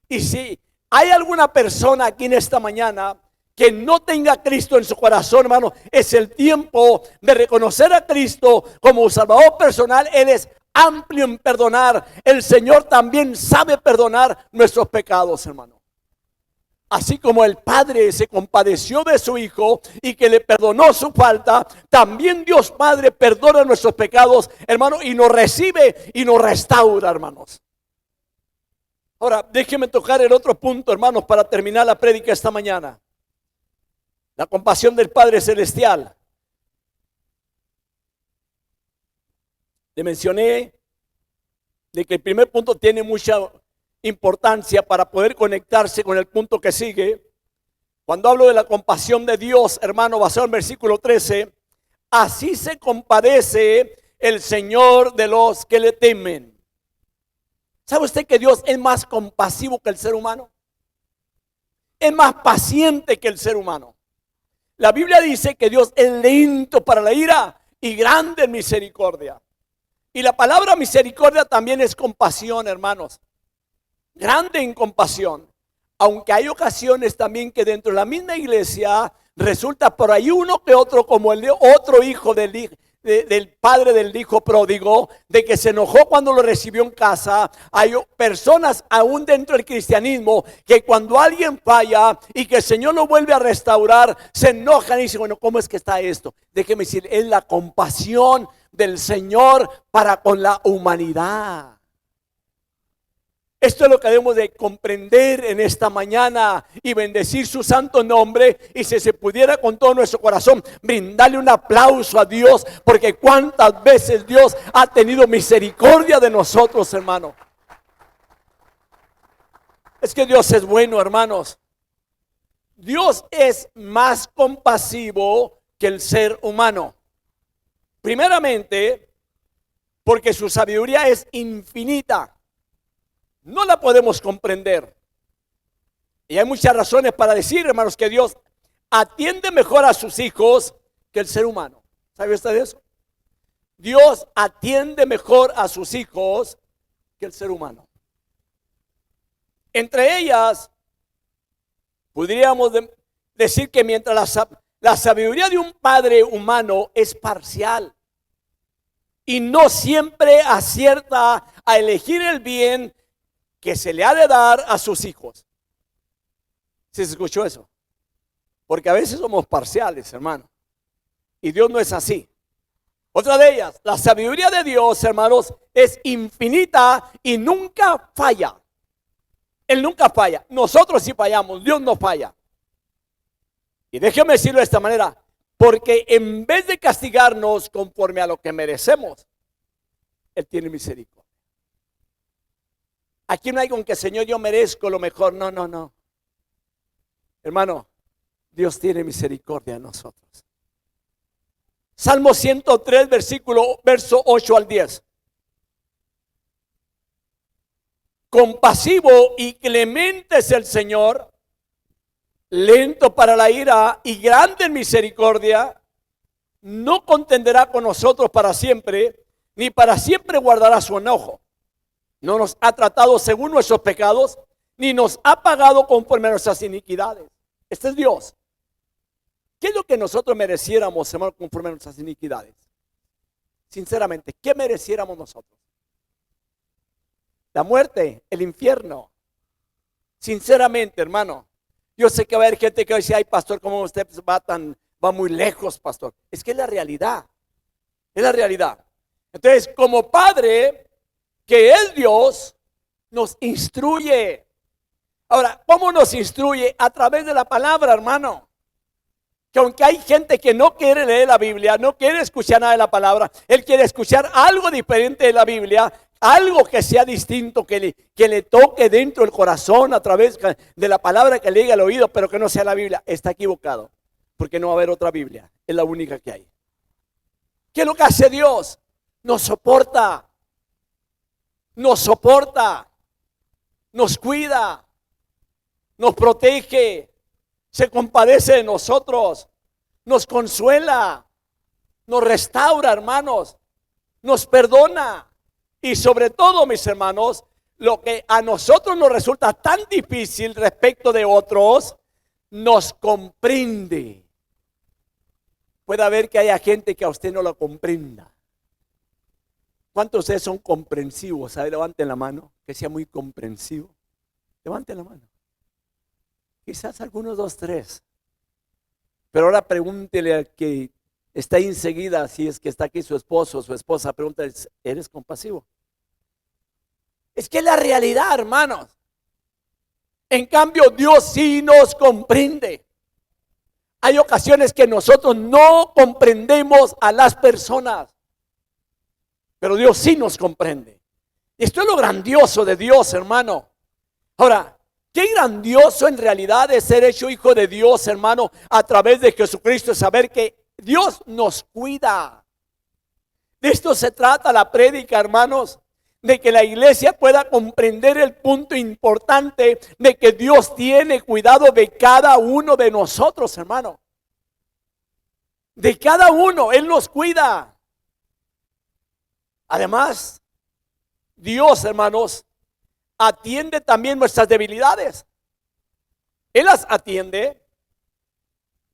Speaker 3: Y si hay alguna persona aquí en esta mañana que no tenga a Cristo en su corazón, hermano, es el tiempo de reconocer a Cristo como Salvador personal. Él es amplio en perdonar. El Señor también sabe perdonar nuestros pecados, hermano. Así como el Padre se compadeció de su Hijo y que le perdonó su falta, también Dios Padre perdona nuestros pecados, hermano, y nos recibe y nos restaura, hermanos. Ahora, déjenme tocar el otro punto, hermanos, para terminar la prédica esta mañana. La compasión del Padre Celestial. Le mencioné de que el primer punto tiene mucha importancia para poder conectarse con el punto que sigue. Cuando hablo de la compasión de Dios, hermano, basado en el versículo 13, así se compadece el Señor de los que le temen. ¿Sabe usted que Dios es más compasivo que el ser humano? Es más paciente que el ser humano. La Biblia dice que Dios es lento para la ira y grande en misericordia. Y la palabra misericordia también es compasión, hermanos. Grande en compasión. Aunque hay ocasiones también que dentro de la misma iglesia resulta por ahí uno que otro, como el otro hijo del padre del hijo pródigo, de que se enojó cuando lo recibió en casa. Hay personas aún dentro del cristianismo que cuando alguien falla y que el Señor lo vuelve a restaurar, se enojan y dicen, bueno, ¿cómo es que está esto? Déjeme decir, es la compasión del Señor para con la humanidad. Esto es lo que debemos de comprender en esta mañana y bendecir su santo nombre. Y si se pudiera con todo nuestro corazón brindarle un aplauso a Dios, porque cuántas veces Dios ha tenido misericordia de nosotros, hermano. Es que Dios es bueno, hermanos. Dios es más compasivo que el ser humano. Primeramente, porque su sabiduría es infinita. No la podemos comprender. Y hay muchas razones para decir, hermanos, que Dios atiende mejor a sus hijos que el ser humano. ¿Sabe usted eso? Dios atiende mejor a sus hijos que el ser humano. Entre ellas, podríamos decir que mientras la sabiduría de un padre humano es parcial y no siempre acierta a elegir el bien que se le ha de dar a sus hijos. ¿Sí se escuchó eso? Porque a veces somos parciales, hermano. Y Dios no es así. Otra de ellas, la sabiduría de Dios, hermanos, es infinita y nunca falla. Él nunca falla. Nosotros sí fallamos, Dios no falla. Y déjeme decirlo de esta manera, porque en vez de castigarnos conforme a lo que merecemos, Él tiene misericordia. Aquí no hay con que, Señor, yo merezco lo mejor. No, no, no. Hermano, Dios tiene misericordia de nosotros. Salmo 103, verso 8 al 10. Compasivo y clemente es el Señor, lento para la ira y grande en misericordia. No contenderá con nosotros para siempre, ni para siempre guardará su enojo. No nos ha tratado según nuestros pecados, ni nos ha pagado conforme a nuestras iniquidades. Este es Dios. ¿Qué es lo que nosotros mereciéramos, hermano, conforme a nuestras iniquidades? Sinceramente, ¿qué mereciéramos nosotros? La muerte, el infierno. Sinceramente, hermano, yo sé que va a haber gente que va a decir, ay, pastor, ¿cómo usted va muy lejos, pastor? Es que es la realidad. Es la realidad. Entonces, como padre que es Dios, nos instruye. Ahora, ¿cómo nos instruye? A través de la palabra, hermano. Que aunque hay gente que no quiere leer la Biblia, no quiere escuchar nada de la palabra, él quiere escuchar algo diferente de la Biblia, algo que sea distinto, que le toque dentro del corazón a través de la palabra que le llegue al oído, pero que no sea la Biblia. Está equivocado. porque no va a haber otra Biblia, es la única que hay. ¿Qué es lo que hace Dios? Nos soporta, nos cuida, nos protege, se compadece de nosotros, nos consuela, nos restaura, hermanos, nos perdona. Y sobre todo, mis hermanos, lo que a nosotros nos resulta tan difícil respecto de otros, nos comprende. Puede haber que haya gente que a usted no lo comprenda. ¿Cuántos de ustedes son comprensivos? A ver, levanten la mano, que sea muy comprensivo. Levanten la mano. Quizás algunos, dos, tres. Pero ahora pregúntele al que está ahí enseguida, si es que está aquí su esposo o su esposa, pregúntale, ¿eres compasivo? Es que es la realidad, hermanos. En cambio, Dios sí nos comprende. Hay ocasiones que nosotros no comprendemos a las personas, pero Dios sí nos comprende. Y esto es lo grandioso de Dios, hermano. Ahora, qué grandioso en realidad es ser hecho hijo de Dios, hermano, a través de Jesucristo, es saber que Dios nos cuida. De esto se trata la prédica, hermanos, de que la iglesia pueda comprender el punto importante de que Dios tiene cuidado de cada uno de nosotros, hermano. De cada uno, Él nos cuida. Además, Dios, hermanos, atiende también nuestras debilidades. Él las atiende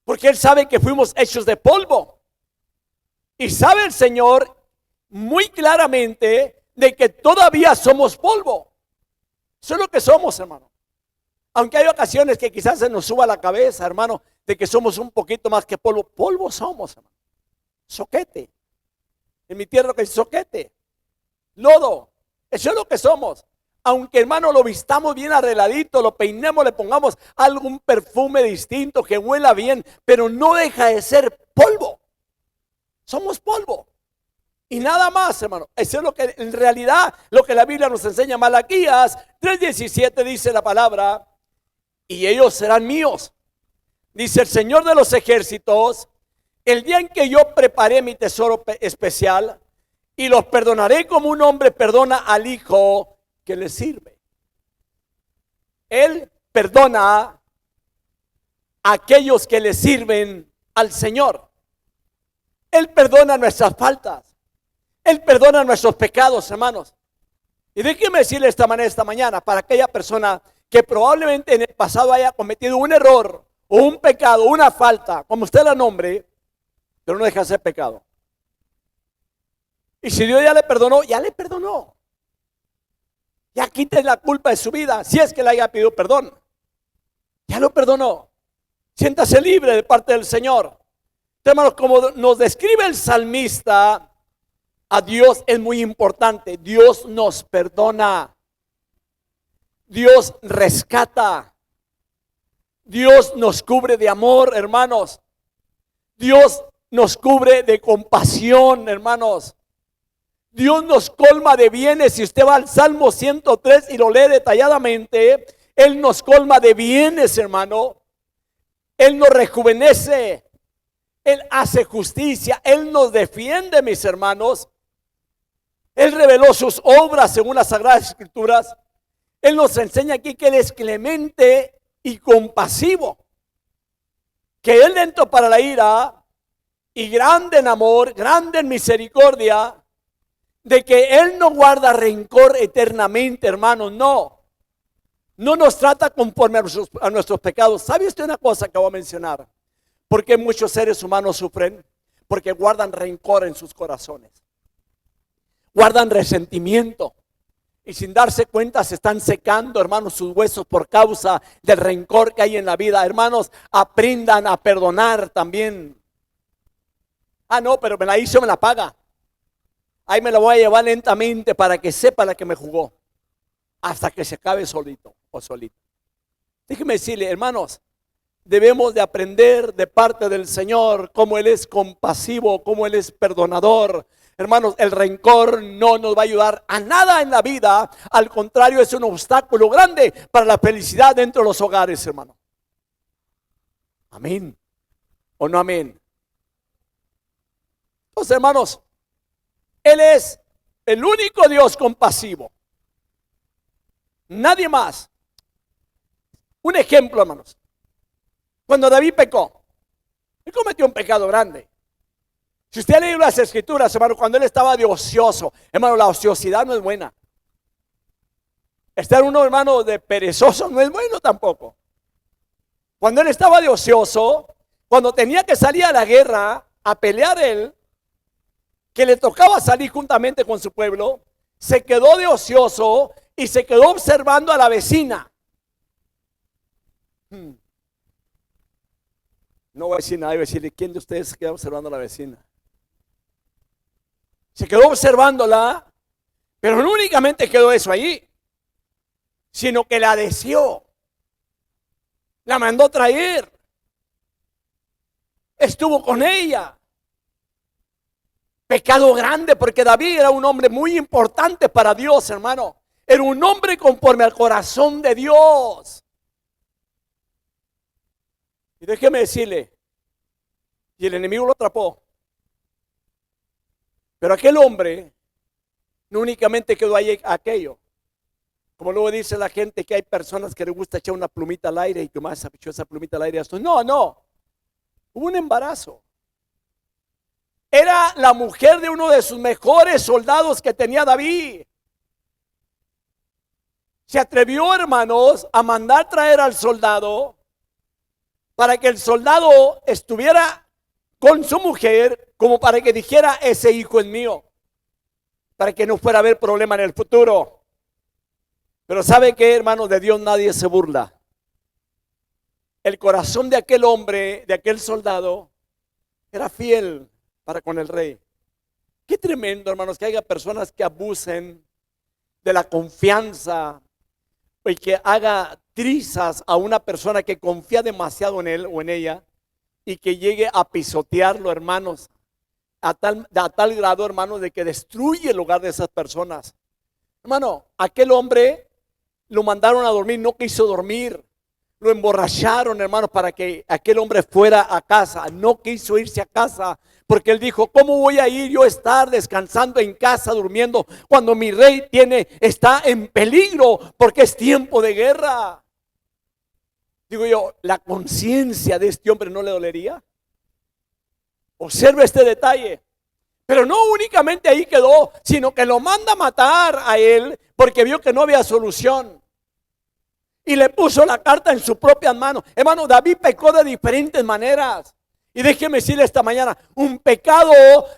Speaker 3: porque Él sabe que fuimos hechos de polvo. Y sabe el Señor muy claramente de que todavía somos polvo. Eso es lo que somos, hermano. Aunque hay ocasiones que quizás se nos suba la cabeza, hermano, de que somos un poquito más que polvo. Polvo somos, hermano. Soquete. En mi tierra que es soquete. Lodo. Eso es lo que somos. Aunque, hermano, lo vistamos bien arregladito, lo peinemos, le pongamos algún perfume distinto que huela bien, pero no deja de ser polvo. Somos polvo. Y nada más, hermano. Eso es lo que en realidad, lo que la Biblia nos enseña. Malaquías 3:17 dice la palabra, y ellos serán míos. Dice el Señor de los ejércitos, el día en que yo preparé mi tesoro especial, y los perdonaré como un hombre perdona al hijo que le sirve. Él perdona a aquellos que le sirven al Señor. Él perdona nuestras faltas. Él perdona nuestros pecados, hermanos. Y déjeme decirle esta mañana, para aquella persona que probablemente en el pasado haya cometido un error, o un pecado, una falta, como usted la nombre, pero no deja de ser pecado. Y si Dios ya le perdonó, ya le perdonó. Ya quite la culpa de su vida, si es que le haya pedido perdón. Ya lo perdonó. Siéntase libre de parte del Señor. Hermanos, como nos describe el salmista, a Dios es muy importante. Dios nos perdona. Dios rescata. Dios nos cubre de amor, hermanos. Dios nos cubre de compasión, hermanos. Dios nos colma de bienes. Si usted va al Salmo 103 y lo lee detalladamente, Él nos colma de bienes, hermano. Él nos rejuvenece. Él hace justicia. Él nos defiende, mis hermanos. Él reveló sus obras según las Sagradas Escrituras. Él nos enseña aquí que Él es clemente y compasivo. Que Él lento para la ira y grande en amor, grande en misericordia. De que Él no guarda rencor eternamente, hermanos, no. No nos trata conforme a nuestros pecados. ¿Sabe usted una cosa que voy a mencionar? ¿Por qué muchos seres humanos sufren? Porque guardan rencor en sus corazones. Guardan resentimiento. Y sin darse cuenta se están secando, hermanos, sus huesos por causa del rencor que hay en la vida. Hermanos, aprendan a perdonar también. Ah, no, pero me la hizo, me la paga. Ahí me la voy a llevar lentamente para que sepa la que me jugó. Hasta que se acabe solito o solito. Déjeme decirle, hermanos, debemos de aprender de parte del Señor cómo Él es compasivo, cómo Él es perdonador. Hermanos, el rencor no nos va a ayudar a nada en la vida. Al contrario, es un obstáculo grande para la felicidad dentro de los hogares, hermano. Amén. ¿O no amén? Entonces, hermanos, Él es el único Dios compasivo. Nadie más. Un ejemplo, hermanos. Cuando David pecó, él cometió un pecado grande. Si usted ha leído las escrituras, hermano, cuando él estaba de ocioso, hermano, la ociosidad no es buena. Estar uno, hermano, de perezoso no es bueno tampoco. Cuando él estaba de ocioso, cuando tenía que salir a la guerra, a pelear él, que le tocaba salir juntamente con su pueblo, se quedó de ocioso y se quedó observando a la vecina. No voy a decir nada, voy a decirle, ¿quién de ustedes se queda observando a la vecina? Se quedó observándola, pero no únicamente quedó eso allí, sino que la deseó, la mandó traer, estuvo con ella. Pecado grande, porque David era un hombre muy importante para Dios, hermano. Era un hombre conforme al corazón de Dios. Y déjeme decirle, y el enemigo lo atrapó. Pero aquel hombre no únicamente quedó ahí aquello. Como luego dice la gente que hay personas que les gusta echar una plumita al aire y Tomás echó esa plumita al aire. No, hubo un embarazo. Era la mujer de uno de sus mejores soldados que tenía David. Se atrevió, hermanos, a mandar traer al soldado para que el soldado estuviera con su mujer, como para que dijera, ese hijo es mío, para que no fuera a haber problema en el futuro. Pero ¿sabe qué, hermanos? De Dios nadie se burla. El corazón de aquel hombre, de aquel soldado, era fiel para con el rey. Qué tremendo, hermanos, que haya personas que abusen de la confianza y que haga trizas a una persona que confía demasiado en él o en ella y que llegue a pisotearlo, hermanos, a tal grado, hermanos, de que destruye el hogar de esas personas. Hermano, aquel hombre lo mandaron a dormir, no quiso dormir. Lo emborracharon, hermanos, para que aquel hombre fuera a casa. No quiso irse a casa, porque él dijo, ¿cómo voy a ir yo a estar descansando en casa, durmiendo, cuando mi rey está en peligro, porque es tiempo de guerra? Digo yo, ¿la conciencia de este hombre no le dolería? Observe este detalle. Pero no únicamente ahí quedó, sino que lo manda a matar a él, porque vio que no había solución. Y le puso la carta en sus propias manos. Hermano, David pecó de diferentes maneras. Y déjeme decirle esta mañana, un pecado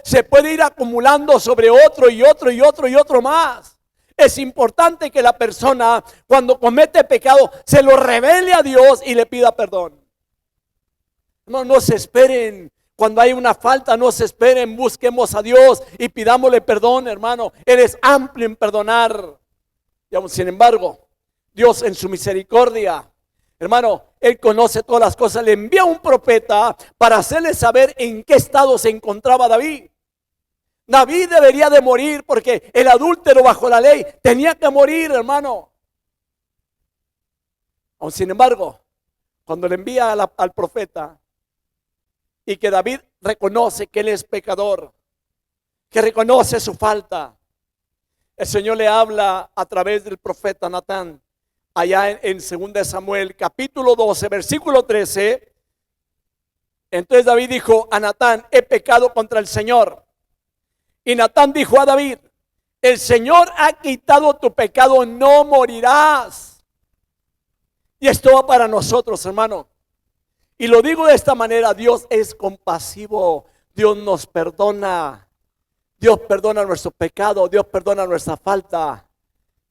Speaker 3: se puede ir acumulando sobre otro y otro y otro y otro más. Es importante que la persona, cuando comete pecado, se lo revele a Dios y le pida perdón. No se esperen. Cuando hay una falta, no se esperen. Busquemos a Dios y pidámosle perdón, hermano. Él es amplio en perdonar. Sin embargo, Dios en su misericordia, hermano, Él conoce todas las cosas. Le envía un profeta para hacerle saber en qué estado se encontraba David. David debería de morir porque el adúltero bajo la ley tenía que morir, hermano. Sin embargo, cuando le envía al profeta y que David reconoce que él es pecador, que reconoce su falta, el Señor le habla a través del profeta Natán. Allá en 2 Samuel, capítulo 12, versículo 13. Entonces David dijo a Natán, he pecado contra el Señor. Y Natán dijo a David, el Señor ha quitado tu pecado, no morirás. Y esto va para nosotros, hermano. Y lo digo de esta manera, Dios es compasivo, Dios nos perdona. Dios perdona nuestro pecado, Dios perdona nuestra falta.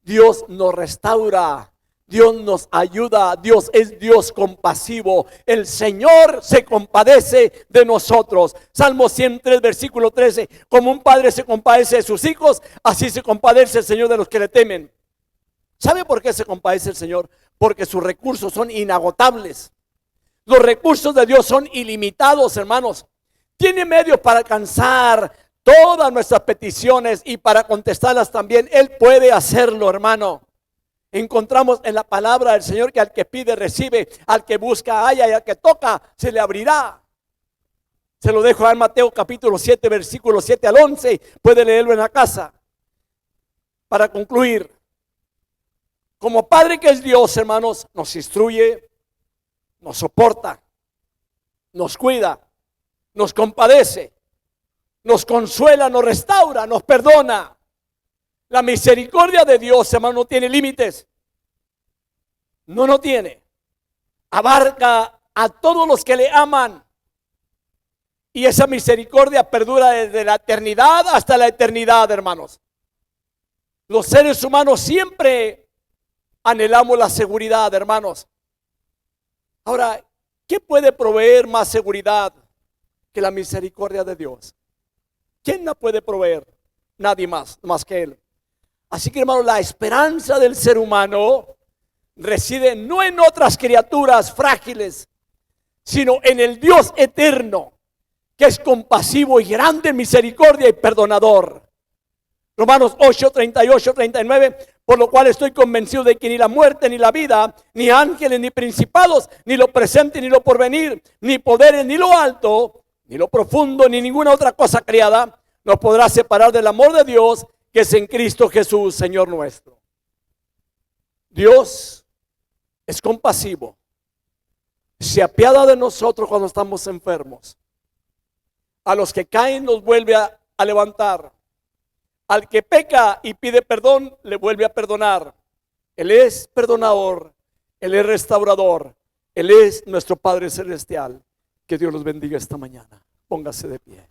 Speaker 3: Dios nos restaura. Dios nos ayuda, Dios es Dios compasivo. El Señor se compadece de nosotros. Salmo 103, versículo 13. Como un padre se compadece de sus hijos, así se compadece el Señor de los que le temen. ¿Sabe por qué se compadece el Señor? Porque sus recursos son inagotables. Los recursos de Dios son ilimitados, hermanos. Tiene medios para alcanzar todas nuestras peticiones y para contestarlas también. Él puede hacerlo, hermano. Encontramos en la palabra del Señor que al que pide recibe, al que busca halla y al que toca se le abrirá. Se lo dejo en Mateo capítulo 7, versículo 7 al 11. Puede leerlo en la casa. Para concluir, como Padre que es Dios, hermanos, nos instruye, nos soporta, nos cuida, nos compadece, nos consuela, nos restaura, nos perdona. La misericordia de Dios, hermano, no tiene límites. No tiene. Abarca a todos los que le aman. Y esa misericordia perdura desde la eternidad hasta la eternidad, hermanos. Los seres humanos siempre anhelamos la seguridad, hermanos. Ahora, ¿qué puede proveer más seguridad que la misericordia de Dios? ¿Quién la puede proveer? Nadie más que Él. Así que, hermanos, la esperanza del ser humano reside no en otras criaturas frágiles, sino en el Dios eterno, que es compasivo y grande en misericordia y perdonador. Romanos 8, 38, 39, por lo cual estoy convencido de que ni la muerte, ni la vida, ni ángeles, ni principados, ni lo presente, ni lo porvenir, ni poderes, ni lo alto, ni lo profundo, ni ninguna otra cosa creada, nos podrá separar del amor de Dios, que es en Cristo Jesús, Señor nuestro. Dios es compasivo. Se apiada de nosotros cuando estamos enfermos. A los que caen los vuelve a levantar. Al que peca y pide perdón, le vuelve a perdonar. Él es perdonador, Él es restaurador, Él es nuestro Padre Celestial. Que Dios los bendiga esta mañana. Póngase de pie.